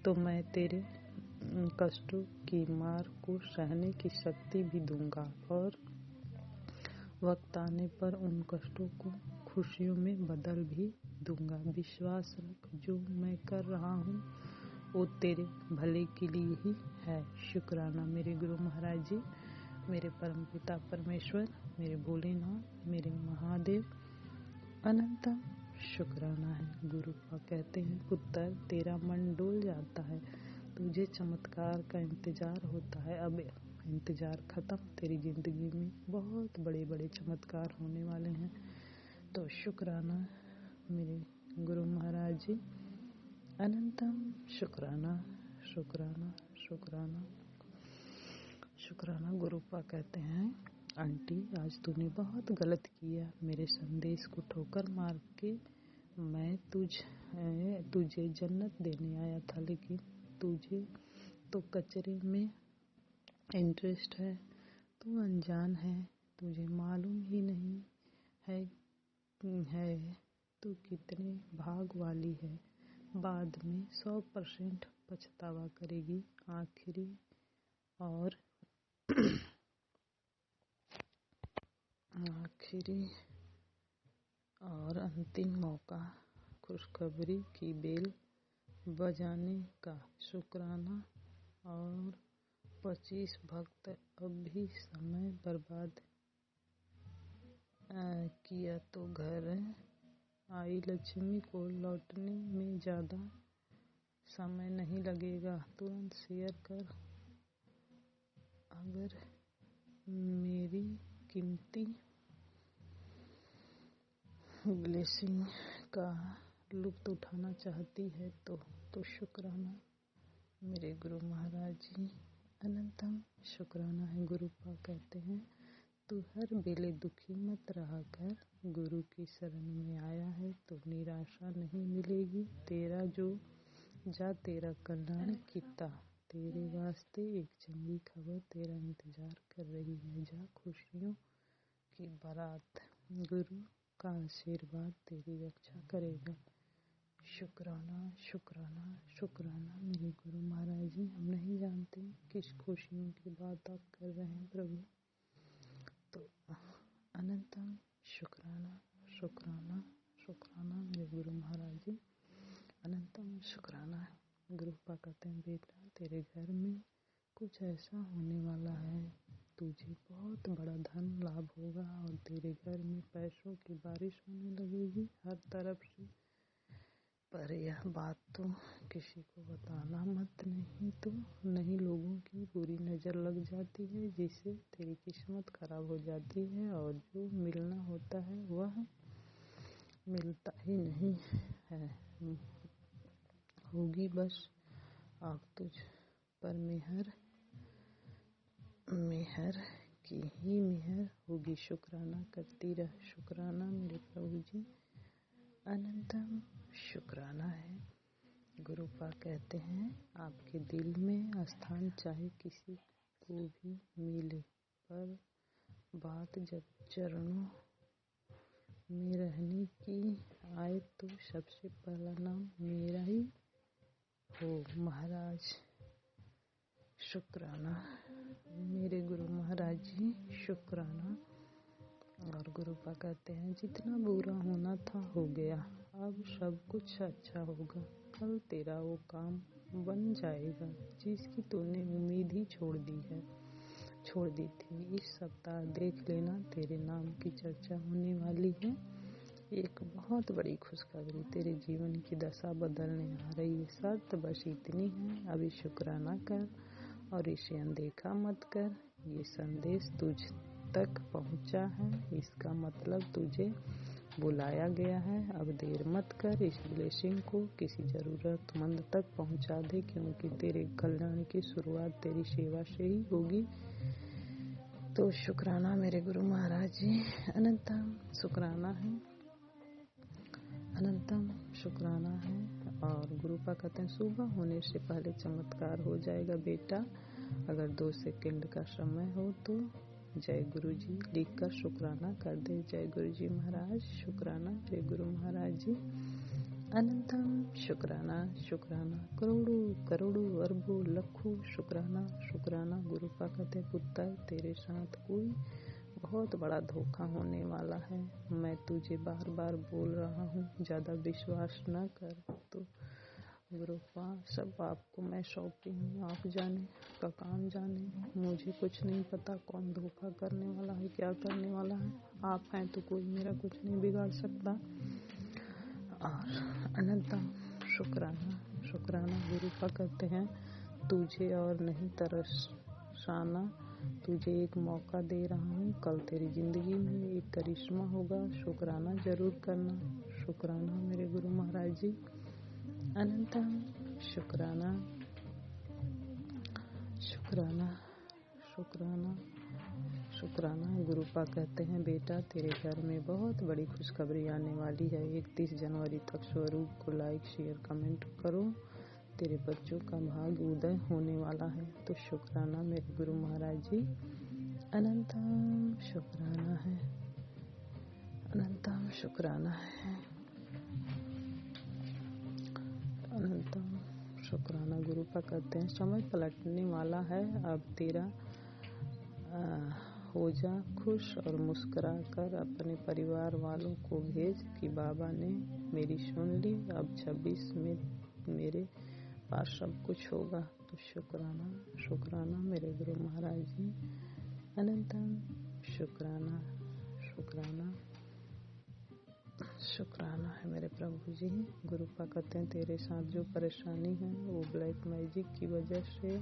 तो मैं तेरे कष्टों की मार को सहने की शक्ति भी दूंगा, और वक्त आने पर उन कष्टों को खुशियों में बदल भी दूंगा। विश्वास रख, जो मैं कर रहा हूँ वो तेरे भले के लिए ही है। शुक्राना मेरे गुरु महाराज जी, मेरे परमपिता परमेश्वर, मेरे भोलेनाथ, मेरे महादेव, अनंतम शुक्राना है। गुरु कहते हैं, पुत्र तेरा मन डोल जाता है, तुझे चमत्कार का इंतजार होता है। अब इंतजार खत्म, तेरी जिंदगी में बहुत बड़े बड़े चमत्कार होने वाले हैं। तो शुक्राना मेरे गुरु महाराज जी, अनंतम शुक्राना शुक्राना शुक्राना शुक्राना। गुरुपा कहते हैं, आंटी आज तूने बहुत गलत किया। मेरे संदेश को ठोकर मार के मैं तुझे जन्नत देने आया था, लेकिन तुझे तो कचरे में इंटरेस्ट है। तू अनजान है, तुझे मालूम ही नहीं है तू कितने भाग वाली है। बाद में 100% पछतावा करेगी। आखिरी और अंतिम मौका खुशखबरी की बेल बजाने का। शुक्राना। और 25 भक्त अब भी समय बर्बाद किया तो घर आई लक्ष्मी को लौटने में ज़्यादा समय नहीं लगेगा। तुरंत शेयर कर अगर मेरी कीमती ब्लेसिंग का लुत्फ उठाना चाहती है तो शुक्राना मेरे गुरु महाराज जी। अनंतम शुक्राना है। गुरुपा कहते हैं, तू हर बेले दुखी मत रहा कर। गुरु की शरण में आया है तो निराशा नहीं मिलेगी। तेरा तेरा कल्याण किता। तेरे वास्ते एक चंगी खबर तेरा इंतजार कर रही है। जा खुशियों की बारात। गुरु का आशीर्वाद तेरी रक्षा करेगा। शुक्राना शुक्राना शुक्राना मेरे गुरु महाराज जी। हम नहीं जानते किस खुशियों की बात आप कर रहे हैं प्रभु, तो अनंतम शुक्राना शुक्राना शुक्राना मेरे गुरु महाराज जी। अनंतम शुक्राना। गुरुपा कहते हैं, बेटा तेरे घर में कुछ ऐसा होने वाला है, तुझे बहुत बड़ा धन लाभ होगा और तेरे घर में पैसों की बारिश होने लगेगी हर तरफ से। पर यह बात तो किसी को बताना मत, नहीं लोगों की बुरी नज़र लग जाती है, जिससे तेरी किस्मत खराब हो जाती है और जो मिलना होता है वह मिलता ही नहीं है। होगी बस अब तुझ पर मेहर की ही मेहर होगी। शुक्राना करती रह। शुक्राना मेरे प्रभु जी। अनंतम शुक्राना है। गुरुपा कहते हैं, आपके दिल में स्थान चाहे किसी को भी मिले, पर बात जब चरणों में रहने की आए तो सबसे पहला नाम मेरा ही हो महाराज। शुक्राना मेरे गुरु महाराज जी। शुक्राना। और गुरुपा कहते हैं, जितना बुरा होना था हो गया, अब सब कुछ अच्छा होगा। कल तेरा वो काम बन जाएगा जिसकी तूने उम्मीद ही छोड़ दी थी। इस सप्ताह देख लेना, तेरे नाम की चर्चा होने वाली है। एक बहुत बड़ी खुशखबरी तेरे जीवन की दशा बदलने आ रही है। शर्त बस इतनी है, अभी शुक्राना कर और इसे अनदेखा मत कर। ये संदेश तुझ तक पहुंचा है, इसका मतलब तुझे बुलाया गया है। अब देर मत कर, इस ब्लेसिंग को किसी जरूरतमंद तक पहुंचा दे, क्योंकि तेरे कल्याण की शुरुआत तेरी सेवा से ही होगी। तो शुक्राना मेरे गुरु महाराज जी। अनंतम शुक्राना है। अनंतम शुक्राना है। और गुरुपा कहते हैं, सुबह होने से पहले चमत्कार हो जाएगा बेटा। अगर 2 सेकंड का समय हो तो जय गुरु जी लिखकर शुक्राना कर दे। जय गुरु जी महाराज। शुक्राना मेरे गुरु महाराज जी। अनंतम शुक्राना शुक्राना। करोड़ों करोड़ों अरबों लाखों शुक्राना शुक्राना। गुरुपा कहते, पुत्र तेरे साथ कोई बहुत बड़ा धोखा होने वाला है। मैं तुझे बार बार बोल रहा हूँ, ज़्यादा विश्वास न कर। तो गुरुपा सब आपको मैं सौंपी हूँ, आप जाने का काम जाने। मुझे कुछ नहीं पता कौन धोखा करने वाला है, क्या करने वाला है। आप हैं तो कोई मेरा कुछ नहीं बिगाड़ सकता। और अनंतम शुक्राना शुक्राना। गुरुपा कहते हैं, तुझे और नहीं तरसाना, तुझे एक मौका दे रहा हूँ। कल तेरी जिंदगी में एक करिश्मा होगा, शुक्राना जरूर करना। शुक्राना मेरे गुरु महाराज जी। अनंतम शुक्राना शुक्राना शुक्राना शुक्राना। गुरुपा कहते हैं बेटा तेरे घर में बहुत बड़ी खुशखबरी आने वाली है। 31 जनवरी तक स्वरूप को लाइक शेयर कमेंट करो। तेरे बच्चों का भाग्य उदय होने वाला है। तो शुक्राना मेरे गुरु महाराज जी। अनंतम शुक्राना है, अनंतम शुक्राना है, अनंतम शुक्राना। गुरुपा कहते हैं समय पलटने वाला है। अब तेरा हो जा खुश और मुस्कुरा कर अपने परिवार वालों को भेज कि बाबा ने मेरी सुन ली। अब 26 में मेरे पास सब कुछ होगा। तो शुक्राना शुक्राना मेरे गुरु महाराज जी। अनंतम शुक्राना शुक्राना शुक्राना है मेरे प्रभु जी। गुरुपा कहते हैं तेरे साथ जो परेशानी है वो ब्लैक मैजिक की वजह से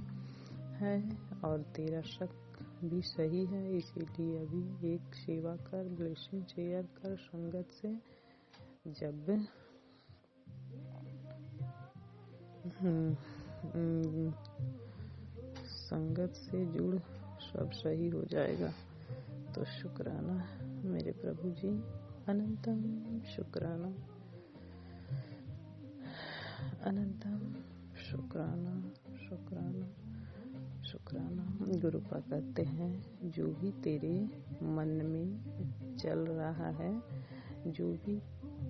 है और तेरा शक भी सही है। इसीलिए अभी एक सेवा कर, ब्लेसिंग शेयर कर संगत से। जब संगत से जुड़ सब सही हो जाएगा। तो शुक्राना मेरे प्रभु जी। अनंतम शुक्राना अनंतम शुक्राना शुक्राना शुक्राना। गुरुपा कहते हैं जो भी तेरे मन में चल रहा है, जो भी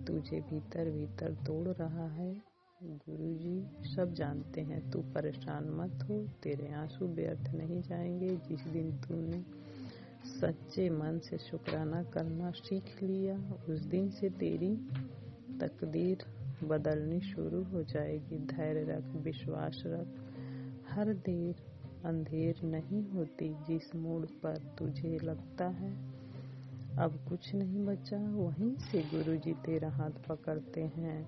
तुझे भीतर भीतर तोड़ रहा है, गुरुजी सब जानते हैं। तू परेशान मत हो, तेरे आंसू व्यर्थ नहीं जाएंगे। जिस दिन तूने सच्चे मन से शुक्राना करना सीख लिया उस दिन से तेरी तकदीर बदलनी शुरू हो जाएगी। धैर्य रख, विश्वास रख। हर देर अंधेर नहीं होती। जिस मोड़ पर तुझे लगता है अब कुछ नहीं बचा, वहीं से गुरुजी तेरा हाथ पकड़ते हैं।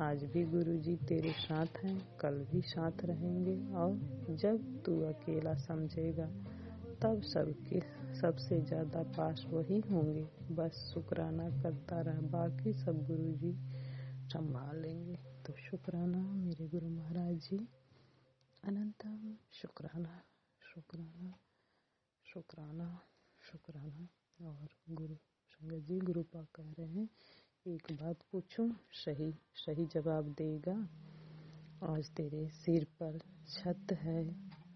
आज भी गुरुजी तेरे साथ हैं, कल भी साथ रहेंगे। और जब तू अकेला समझेगा तब सबसे ज्यादा पास वही होंगे। बस शुक्राना करता रह, बाकी सब गुरुजी संभाल लेंगे। तो शुक्राना मेरे गुरु महाराज जी। अनंतम शुक्राना शुक्राना शुक्राना शुक्राना। और गुरु संगत जी गुरुपा कह रहे हैं एक बात पूछूं, सही सही जवाब देगा। आज तेरे सिर पर छत है,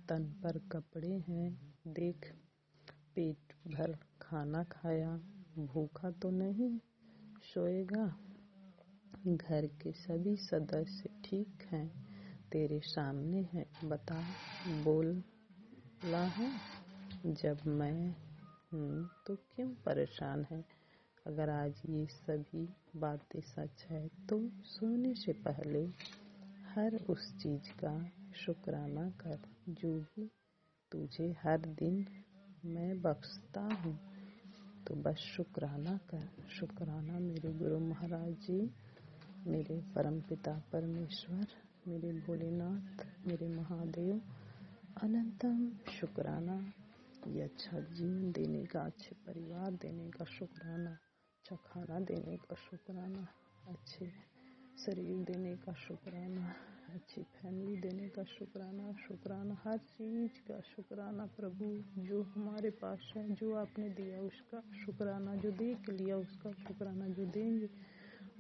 तन पर कपड़े हैं। देख पेट भर खाना खाया, भूखा तो नहीं सोएगा। घर के सभी सदस्य ठीक हैं, तेरे सामने हैं। बता बोला है जब मैं हूँ तो क्यों परेशान है। अगर आज ये सभी बातें सच है तो सोने से पहले हर उस चीज का शुक्राना कर जो भी तुझे हर दिन मैं बख्शता हूँ। तो बस शुक्राना कर। शुक्राना मेरे गुरु महाराज जी, मेरे परमपिता परमेश्वर, मेरे भोलेनाथ, मेरे महादेव। अनंतम शुक्राना। ये अच्छा जीवन देने का, अच्छे परिवार देने का शुक्राना, अच्छा खाना देने का शुक्राना, अच्छे शरीर देने का शुक्राना, अच्छी फैमिली देने का शुक्राना। शुक्राना हर चीज का शुक्राना प्रभु, जो हमारे पास है, जो आपने दिया उसका शुक्राना, जो दे के लिया उसका शुक्राना, जो देंगे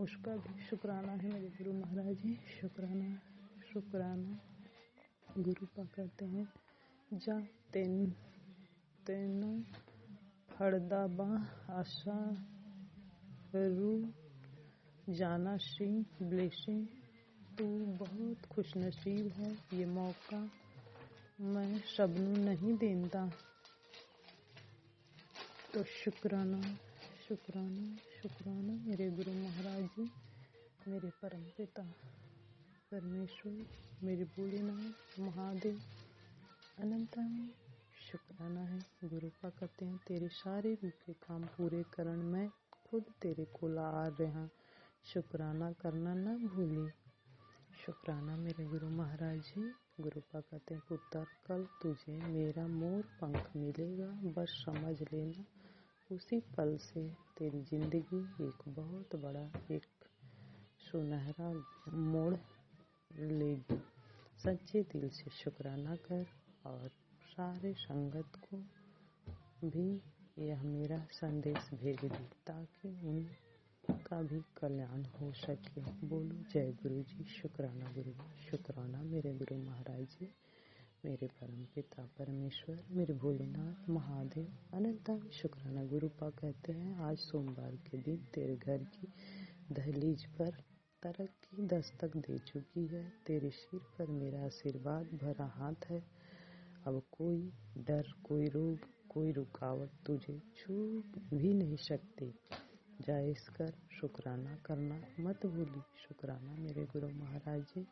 उसका भी शुक्राना है मेरे गुरु महाराज जी। शुक्राना शुक्राना। गुरुपा कहते हैं जा तेना फड़दाबा आशा रू जाना सिंह ब्लेसिंग। तू बहुत खुशनसीब है, ये मौका मैं सबनू नहीं देता। तो शुक्राना शुक्राना शुक्राना मेरे गुरु महाराज जी, मेरे परम पिता परमेश्वर, मेरे भोलेनाथ महादेव। अनंतम शुक्राना है। गुरुपा कहते हैं तेरे सारे रूखे काम पूरे करण मैं खुद तेरे को ला रहा, शुक्राना करना न भूली। शुक्राना मेरे गुरु महाराज जी। गुरुपा कहते हैं पुत्र कल तुझे मेरा मोर पंख मिलेगा, बस समझ लेना उसी पल से तेरी जिंदगी एक बहुत बड़ा एक सुनहरा मोड़ लेगी। सच्चे दिल से शुक्राना कर और सारे संगत को भी यह मेरा संदेश भेज दी ताकि उनका भी कल्याण हो सके। बोलो जय गुरु जी। शुक्राना गुरु जी। शुक्राना मेरे गुरु महाराज जी, मेरे परम पिता परमेश्वर, मेरे भोलेनाथ महादेव अनंता। शुक्राना गुरुपा कहते हैं आज सोमवार के दिन तेरे घर की दहलीज पर तरक्की दस्तक दे चुकी है। तेरे सिर पर मेरा आशीर्वाद भरा हाथ है। अब कोई डर, कोई रोग, कोई रुकावट तुझे छू भी नहीं सकती। जायज़ कर, शुक्राना करना मत भूली। शुक्राना मेरे गुरु महाराज जी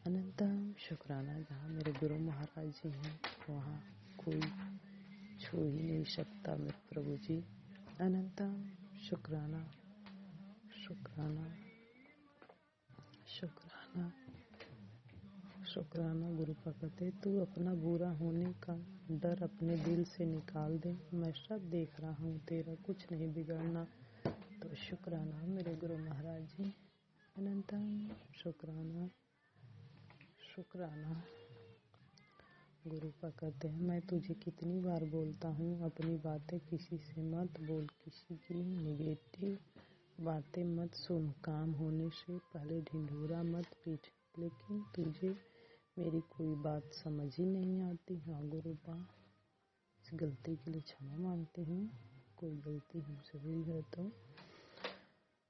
अनंतम। शुक्राना जहाँ मेरे गुरु महाराज जी हैं वहाँ कोई छू ही नहीं सकता मेरे प्रभु जी अनंतम। शुक्राना शुक्राना शुक्राना शुक्राना। गुरु का कहते तू अपना बुरा होने का डर अपने दिल से निकाल दे। मैं सब देख रहा हूँ, तेरा कुछ नहीं बिगड़ना। तो शुक्राना मेरे गुरु महाराज जी अनंतम। शुक्राना शुक्राना। गुरु का कहते हैं मैं तुझे कितनी बार बोलता हूँ अपनी बातें किसी से मत बोल, किसी की निगेटिव बातें मत सुन, काम होने से पहले ढिंढोरा मत पीट, लेकिन तुझे मेरी कोई बात समझ ही नहीं आती। हाँ गुरुपा, इस गलती के लिए क्षमा मांगती हूँ, कोई गलती हमसे हुई है तो।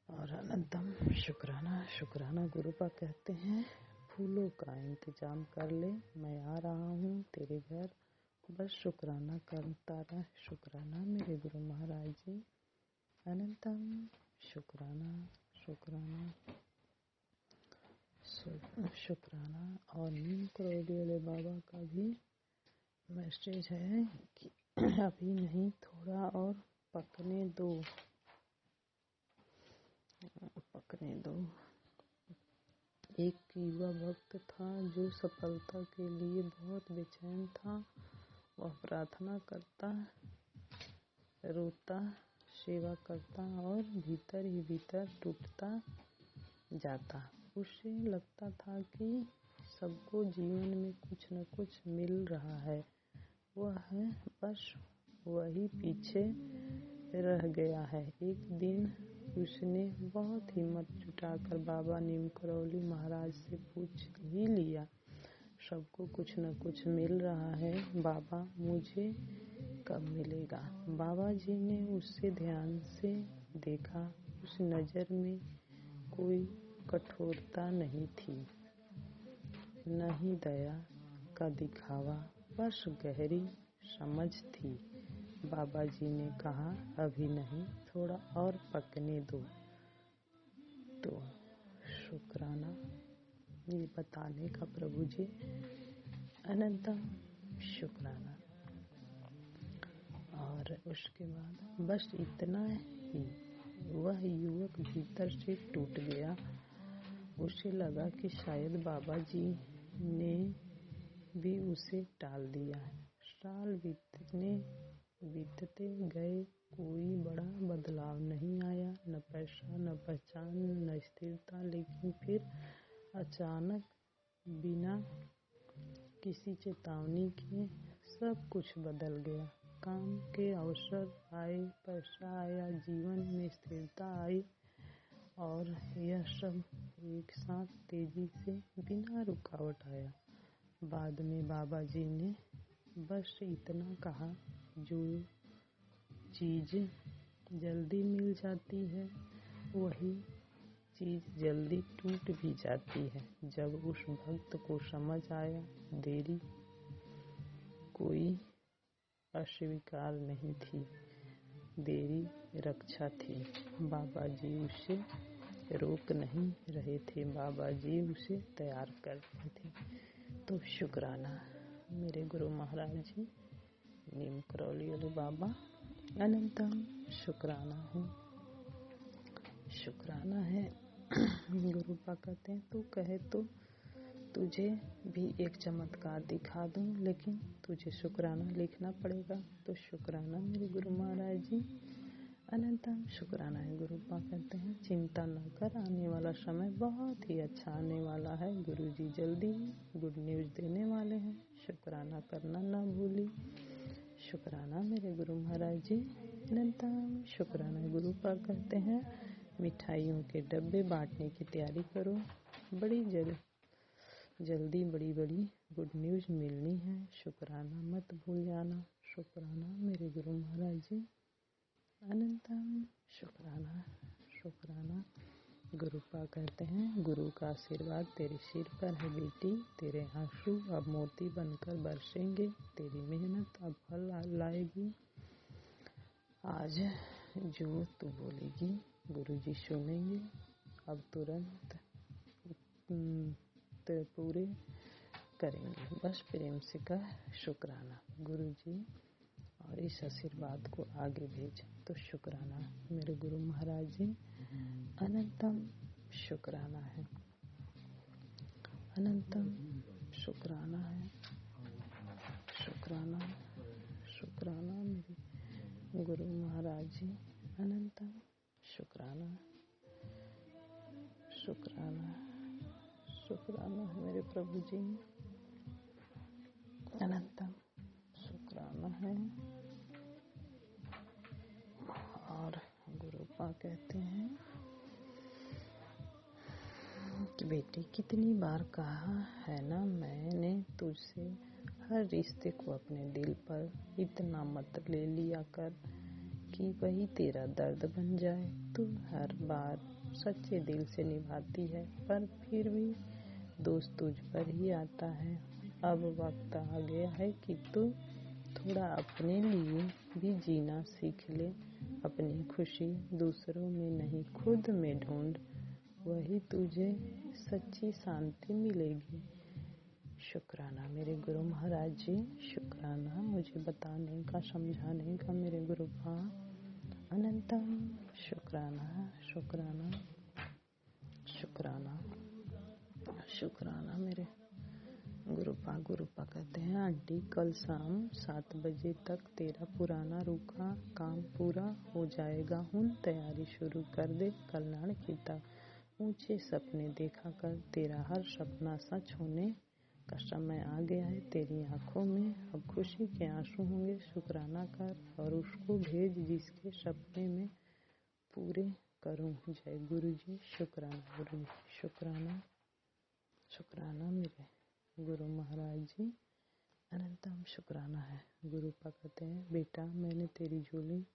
और अनंतम शुक्राना शुक्राना। गुरुपा कहते हैं फूलों का इंतजाम कर ले, मैं आ रहा हूँ तेरे घर, बस शुक्राना करता रह। शुक्राना मेरे गुरु महाराज जी अनंतम। शुक्राना शुक्राना शुक्राना। और नीम करौली वाले बाबा का भी मैसेज है कि अभी नहीं, थोड़ा और पकने दो, पकने दो। एक युवा भक्त था जो सफलता के लिए बहुत बेचैन था। वह प्रार्थना करता, रोता, सेवा करता और भीतर ही भीतर टूटता जाता। उसे लगता था कि सबको जीवन में कुछ न कुछ मिल रहा है, वह है बस वही पीछे रह गया है। एक दिन उसने बहुत हिम्मत जुटाकर बाबा नीम करौली महाराज से पूछ ही लिया, सबको कुछ न कुछ मिल रहा है, बाबा मुझे कब मिलेगा? बाबा जी ने उससे ध्यान से देखा। उस नज़र में कोई कठोरता नहीं थी, न ही दया का दिखावा, बस गहरी समझ थी। बाबा जी ने कहा अभी नहीं, थोड़ा और पकने दो। तो शुक्राना ये बताने का प्रभु जी अनंतम शुक्राना। और उसके बाद बस इतना ही, वह युवक भीतर से टूट गया। उसे लगा कि शायद बाबा जी ने भी उसे टाल दिया। साल बीतते गए, कोई बड़ा बदलाव नहीं आया, न पैसा, न पहचान, न स्थिरता। लेकिन फिर अचानक बिना किसी चेतावनी के सब कुछ बदल गया। काम के अवसर आए, पैसा आया, जीवन में स्थिरता आई, और यह सब एक साथ तेजी से बिना रुकावट आया। बाद में बाबा जी ने बस इतना कहा, जो चीज़ जल्दी मिल जाती है वही चीज़ जल्दी टूट भी जाती है। जब उस भक्त को समझ आया, देरी कोई अस्वीकार नहीं थी, देरी रक्षा थी। बाबा जी उसे रोक नहीं रहे थे, बाबा जी उसे तैयार कर रहे थे। तो शुक्राना मेरे गुरु महाराज जी नीम करौली वाले बाबा अनंतम। शुक्राना हूँ, शुक्राना है। गुरुपा कहते हैं तू कहे तो तुझे भी एक चमत्कार दिखा दूं, लेकिन तुझे शुक्राना लिखना पड़ेगा। तो शुक्राना मेरे गुरु महाराज जी अनंतम शुक्राना है। गुरु पा कहते हैं चिंता न कर, आने वाला समय बहुत ही अच्छा आने वाला है। गुरु जी जल्दी ही गुड न्यूज़ देने वाले हैं। शुक्राना करना ना भूली। शुक्राना मेरे गुरु महाराज जी। अनंतम शुक्राना है। गुरु पा कहते हैं मिठाइयों के डब्बे बांटने की तैयारी करो, बड़ी जल्दी बड़ी गुड न्यूज़ मिलनी है। शुक्राना मत भूल जाना। शुक्राना मेरे गुरु महाराज जी। अनंतम शुक्राना। गुरु पा कहते हैं गुरु का आशीर्वाद तेरे सिर पर है बेटी। तेरे आंसू अब मोती बनकर बरसेंगे। तेरी मेहनत अब फल लाएगी। आज जो तू बोलेगी गुरु जी सुनेंगे। अब तुरंत पूरे करेंगे। बस प्रेम से कह शुक्राना गुरु जी, और इस आशीर्वाद को आगे भेज। तो शुक्राना मेरे गुरु महाराज जी। अनंतम शुक्राना है। अनंतम शुक्राना है। शुक्राना मेरे गुरु महाराज जी। अनंतम शुक्राना है मेरे प्रभु जी। अनंतम शुक्राना है। और गुरु पा कहते हैं कि बेटी कितनी बार कहा है ना मैंने तुझसे, हर रिश्ते को अपने दिल पर इतना मत ले लिया कर कि वही तेरा दर्द बन जाए। तू हर बार सच्चे दिल से निभाती है, पर फिर भी दोष तुझ पर ही आता है। अब वक्त आ गया है कि तू थोड़ा अपने लिए भी जीना सीख ले। अपनी खुशी दूसरों में नहीं खुद में ढूंढ, वही तुझे सच्ची शांति मिलेगी। शुक्राना मेरे गुरु महाराज जी। शुक्राना मुझे बताने का, समझाने का मेरे गुरु पा। अनंतम शुक्राना मेरे गुरु पा कहते हैं आंटी कल शाम 7 बजे तक तेरा पुराना रुका काम पूरा हो जाएगा। हुन तैयारी शुरू कर दे। कल्याण कीता ऊंचे सपने देखा कर। तेरा हर सपना सच होने का समय आ गया है। तेरी आंखों में अब खुशी के आंसू होंगे। शुक्राना कर और उसको भेज जिसके सपने में पूरे करूं। जय गुरु जी। शुक्राना गुरु जी। शुक्राना मेरे गुरु महाराज जी। अनंतम शुक्राना है। गुरु पा कहते हैं बेटा मैंने तेरी झोली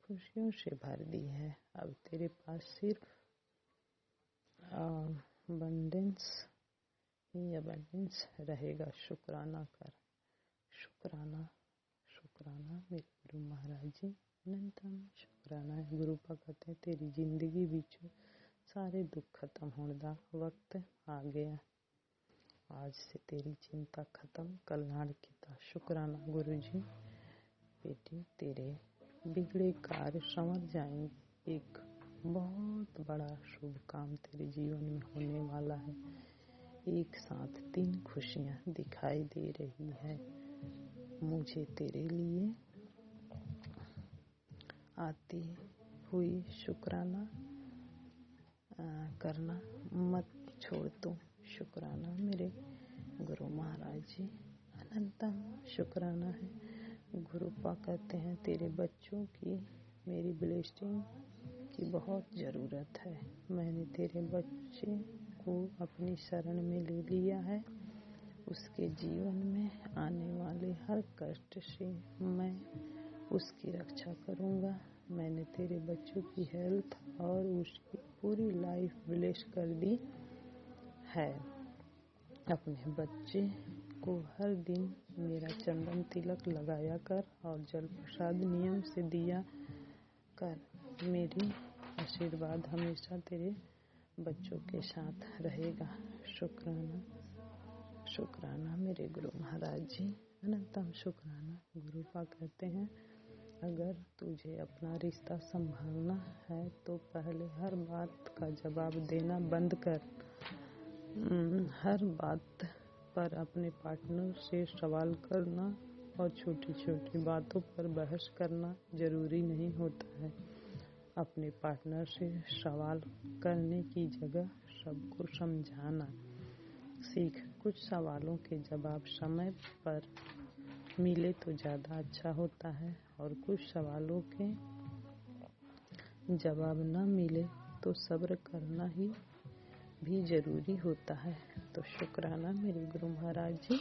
खुशियों से भर दी है। अब तेरे पास सिर्फ अबंडेंस रहेगा। शुक्राना कर। शुक्राना मेरे गुरु महाराज जी। अनंतम शुक्राना है। गुरु पा कहते हैं तेरी जिंदगी विचों सारे दुख खत्म होने दा वक्त आ गया। आज से तेरी चिंता खत्म। कल्याण कीता। शुक्राना गुरु जी। बेटी तेरे बिगड़े कार्य संवर जाएंगे। एक बहुत बड़ा शुभ काम तेरे जीवन में होने वाला है। एक साथ 3 खुशियां दिखाई दे रही है। मुझे तेरे लिए आती हुई शुक्राना करना मत छोड़ दो। शुक्राना मेरे गुरु महाराज जी। अनंतम शुक्राना है। गुरु पा कहते हैं तेरे बच्चों की मेरी ब्लेसिंग की बहुत ज़रूरत है। मैंने तेरे बच्चे को अपनी शरण में ले लिया है। उसके जीवन में आने वाले हर कष्ट से मैं उसकी रक्षा करूंगा। मैंने तेरे बच्चों की हेल्थ और उसकी पूरी लाइफ ब्लेस कर दी है। अपने बच्चे को हर दिन मेरा चंदन तिलक लगाया कर और जल प्रसाद नियम से दिया कर। मेरी आशीर्वाद हमेशा तेरे बच्चों के साथ रहेगा। शुक्राना मेरे गुरु महाराज जी। अनंतम शुक्राना। गुरु पा कहते हैं अगर तुझे अपना रिश्ता संभालना है तो पहले हर बात का जवाब देना बंद कर। हर बात पर अपने पार्टनर से सवाल करना और छोटी छोटी बातों पर बहस करना जरूरी नहीं होता है। अपने पार्टनर से सवाल करने की जगह सबको समझाना सीख। कुछ सवालों के जवाब समय पर मिले तो ज़्यादा अच्छा होता है और कुछ सवालों के जवाब न मिले तो सब्र करना ही भी ज़रूरी होता है। तो शुक्राना मेरे गुरु महाराज जी,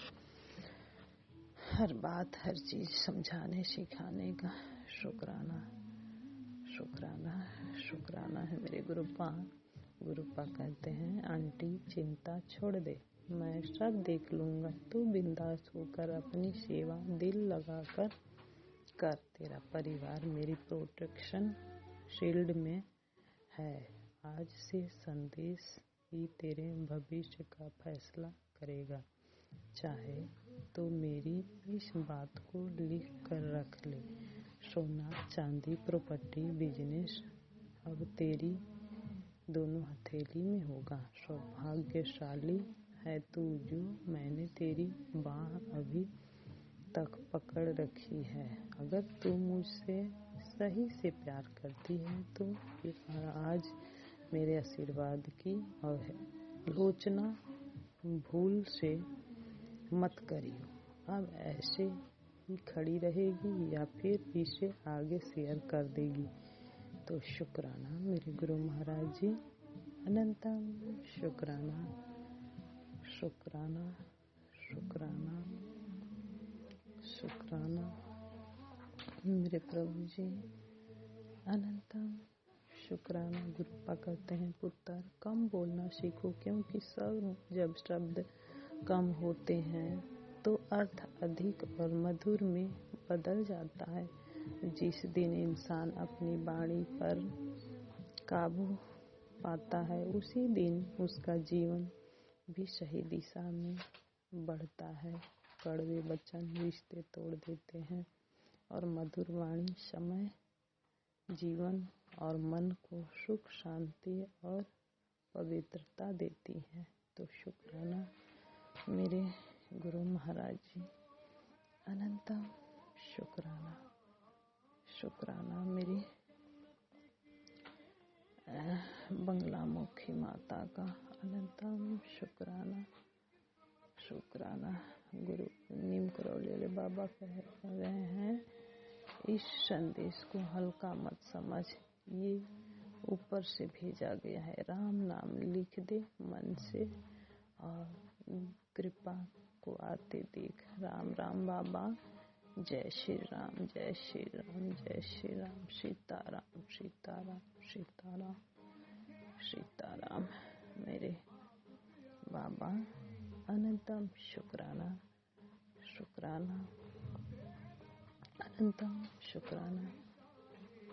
हर बात हर चीज़ समझाने सिखाने का शुक्राना शुक्राना शुक्राना है मेरे गुरुपा। गुरुपा कहते हैं आंटी चिंता छोड़ दे, मैं सब देख लूँगा, तू बिंदास होकर अपनी सेवा दिल लगाकर कर। तेरा परिवार मेरी प्रोटेक्शन शील्ड में है। आज से संदेश ही तेरे भविष्य का फैसला करेगा। चाहे तो मेरी इस बात को लिख कर रख ले, सोना चांदी प्रॉपर्टी बिजनेस अब तेरी दोनों हथेली में होगा। सौभाग्यशाली है तू जो मैंने तेरी बाह अभी तक पकड़ रखी है। अगर तू मुझसे सही से प्यार करती है तो आज मेरे आशीर्वाद की आलोचना भूल से मत करियो। अब ऐसे ही खड़ी रहेगी या फिर इसे आगे शेयर कर देगी। तो शुक्राना मेरे गुरु महाराज जी, अनंतम शुक्राना शुक्राना शुक्राना शुक्राना मेरे प्रभु जी, अनंतम शुक्राना। गुरुपा कहते हैं पुत्र कम बोलना सीखो, क्योंकि सब जब शब्द कम होते हैं तो अर्थ अधिक और मधुर में बदल जाता है। जिस दिन इंसान अपनी वाणी पर काबू पाता है उसी दिन उसका जीवन भी सही दिशा में बढ़ता है। कड़वे वचन रिश्ते तोड़ देते हैं और मधुर वाणी समय जीवन और मन को सुख शांति और पवित्रता देती है। तो शुक्राना मेरे गुरु महाराज जी, अनंतम शुक्राना शुक्राना मेरी बंगला मुखी माता का, अनंतम शुक्राना शुक्राना। गुरु नीम करौली बाबा कह रहे हैं इस संदेश को हल्का मत समझ, ये ऊपर से भेजा गया है। राम नाम लिख दे मन से और कृपा को आते देख। राम राम बाबा, जय श्री राम जय श्री राम जय श्री राम, सीताराम सीताराम सीताराम सीताराम मेरे बाबा, अनंतम शुक्राना शुक्राना अनंतम शुक्राना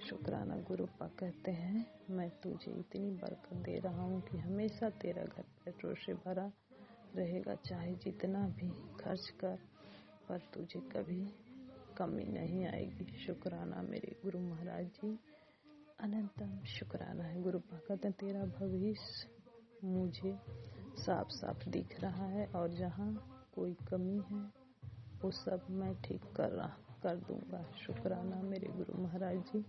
शुक्राना। गुरुपा कहते हैं मैं तुझे इतनी बरकत दे रहा हूँ कि हमेशा तेरा घर पेट्रोल से भरा रहेगा, चाहे जितना भी खर्च कर, पर तुझे कभी कमी नहीं आएगी। शुक्राना मेरे गुरु महाराज जी, अनंतम शुक्राना है। गुरुपा कहते हैं तेरा भविष्य मुझे साफ साफ दिख रहा है और जहाँ कोई कमी है वो सब मैं ठीक कर दूंगा। शुक्राना मेरे गुरु महाराज जी,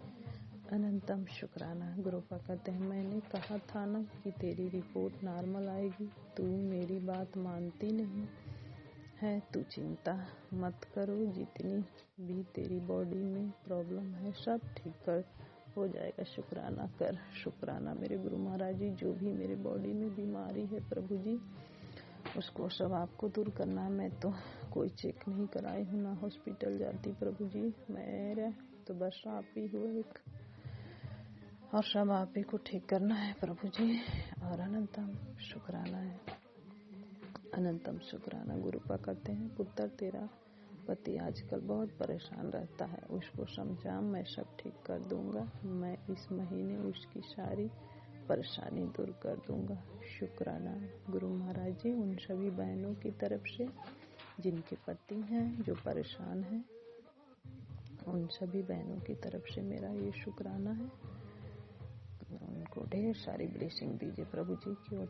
अनंतम शुक्राना। गुरुपा कहते हैं मैंने कहा था ना कि तेरी रिपोर्ट नॉर्मल आएगी, तू मेरी बात मानती नहीं है। तू चिंता मत करो, जितनी भी तेरी बॉडी में प्रॉब्लम है सब ठीक हो जाएगा। शुक्राना कर। शुक्राना मेरे गुरु महाराज जी, जो भी मेरे बॉडी में बीमारी है प्रभु जी उसको सब आपको दूर करना। मैं तो कोई चेक नहीं कराई हूँ, ना हॉस्पिटल जाती प्रभु जी, मेरे तो बस आप ही हो एक, और सब आप ही को ठीक करना है प्रभु जी। और अनंतम शुक्राना है, अनंतम शुक्राना। गुरुपा कहते हैं पुत्र तेरा पति आजकल बहुत परेशान रहता है, उसको समझा, मैं सब ठीक कर दूंगा। मैं इस महीने उसकी सारी परेशानी दूर कर दूंगा। शुक्राना गुरु महाराज जी, उन सभी बहनों की तरफ से जिनके पति हैं जो परेशान हैं, उन सभी बहनों की तरफ से मेरा ये शुक्राना है। उनको ढेर सारी ब्लेसिंग दीजिए प्रभु जी कि वो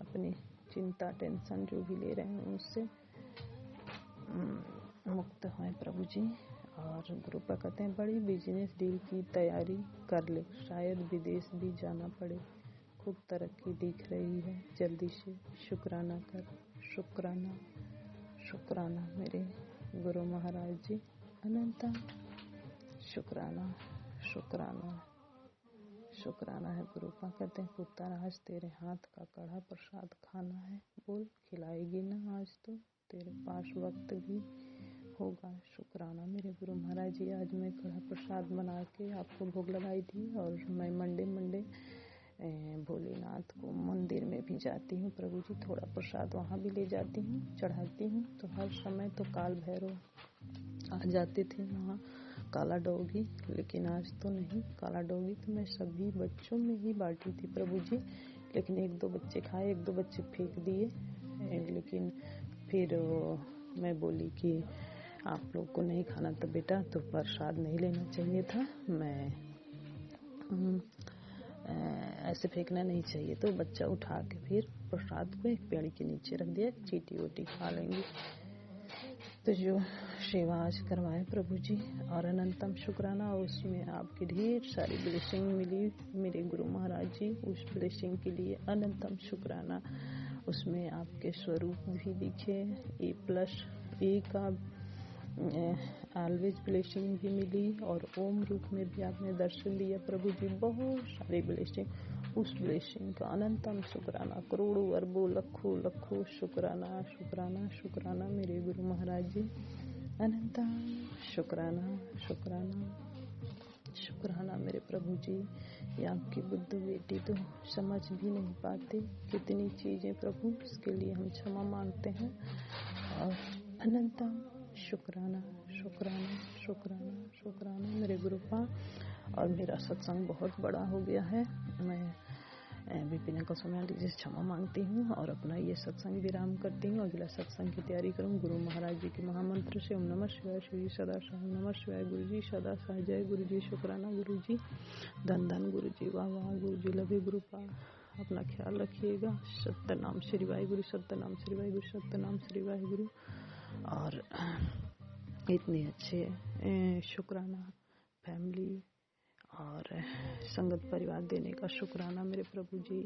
अपनी चिंता टेंशन जो भी ले रहे हैं उससे मुक्त हैं प्रभु जी। और गुरुपा कहते हैं बड़ी बिजनेस डील की तैयारी कर ले, शायद विदेश भी जाना पड़े, खूब तरक्की दिख रही है, जल्दी से शुक्राना कर। शुक्राना शुक्राना मेरे गुरु महाराज जी अनंता। शुक्राना शुक्राना शुक्राना है। गुरुपा कहते हैं पुत्र आज तेरे हाथ का कड़ा प्रसाद खाना है, बोल खिलाएगी ना? आज तो तेरे पास वक्त भी होगा। शुक्राना मेरे गुरु महाराज जी, आज मैं कड़ा प्रसाद बना के आपको भोग लगाई थी और मैं मंडे भोलेनाथ को मंदिर में भी जाती हूँ प्रभु जी, थोड़ा प्रसाद वहाँ भी ले जाती हूँ, चढ़ाती हूँ। तो हर समय तो काल भैरव आ जाते थे वहाँ, काला डोगी, लेकिन आज तो नहीं। काला डोगी तो मैं सभी बच्चों में ही बांटी थी प्रभु जी, लेकिन 1-2 बच्चे खाए, 1-2 बच्चे फेंक दिए। लेकिन फिर मैं बोली कि आप लोग को नहीं खाना था बेटा, तो प्रसाद नहीं लेना चाहिए था, मैं ऐसे फेंकना नहीं चाहिए। तो बच्चा उठा के फिर प्रसाद को एक पेड़ के नीचे रख दिया, चीटी वोटी खा लेंगे। तो जो सेवा आज करवाए प्रभु जी, और अनंतम शुक्राना, उसमें आपकी ढेर सारी ब्लेसिंग मिली मेरे गुरु महाराज जी, उस ब्लेसिंग के लिए अनंतम शुक्राना। उसमें आपके स्वरूप भी दिखे, A+ का ऑलवेज ब्लेसिंग भी मिली, और ओम रूप में भी आपने दर्शन दिया प्रभु जी, बहुत सारी ब्लेसिंग। उस ब्लेसिंग का अनंतम शुक्राना, करोड़ों अरबों लाखों लाखों शुक्राना शुक्राना शुक्राना मेरे गुरु महाराज जी, अनंतम शुक्राना शुक्राना शुक्राना मेरे प्रभु जी। ये आपकी बुद्ध बेटी तो समझ भी नहीं पाते कितनी चीजें प्रभु, इसके लिए हम क्षमा मांगते हैं। और अनंतम शुक्राना शुक्राना शुक्राना शुक्राना मेरे गुरुपा। और मेरा सत्संग बहुत बड़ा हो गया है, मैं विपिन को समय से क्षमा मांगती हूँ और अपना ये सत्संग विराम करती हूँ। अगला सत्संग की तैयारी करूँ गुरु महाराज जी के महामंत्र से। ओम नमः शिवाय, श्री सदा ओम नमः शिवाय, गुरु जी सदा सहाय, जय गुरु जी, शुक्राना गुरु जी, धन धन गुरु जी, वाह वाह गुरु जी, लगे गुरुपा, अपना ख्याल रखिएगा। सत्य नाम श्री वाहिगुरु, सत्य नाम श्री वाहिगुरु, सत्य नाम श्री वाहिगुरु। और इतने अच्छे शुक्राना फैमिली और संगत परिवार देने का शुक्राना मेरे प्रभु जी,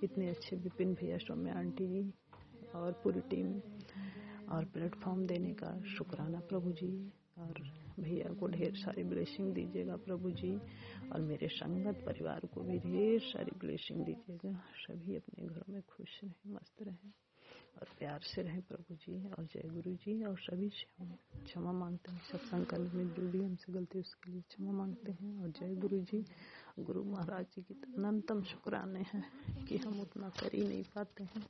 इतने अच्छे विपिन भैया, सौम्या आंटी जी और पूरी टीम, और प्लेटफॉर्म देने का शुक्राना प्रभु जी। और भैया को ढेर सारी ब्लेसिंग दीजिएगा प्रभु जी, और मेरे संगत परिवार को भी ढेर सारी ब्लेसिंग दीजिएगा। सभी अपने घरों में खुश रहें, मस्त रहें और प्यार से रहें प्रभु जी। और जय गुरु जी। और सभी से हम क्षमा मांगते हैं, सत्संग करने में जो भी हमसे गलती उसके लिए क्षमा मांगते हैं। और जय गुरु जी। गुरु महाराज जी की अनंतम शुक्राने हैं कि हम उतना कर ही नहीं पाते हैं,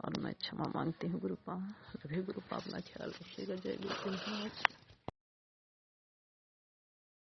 और मैं क्षमा मांगती हूँ गुरुपा। सभी गुरुपा अपना ख्याल रखिएगा। जय गुरु महाराज।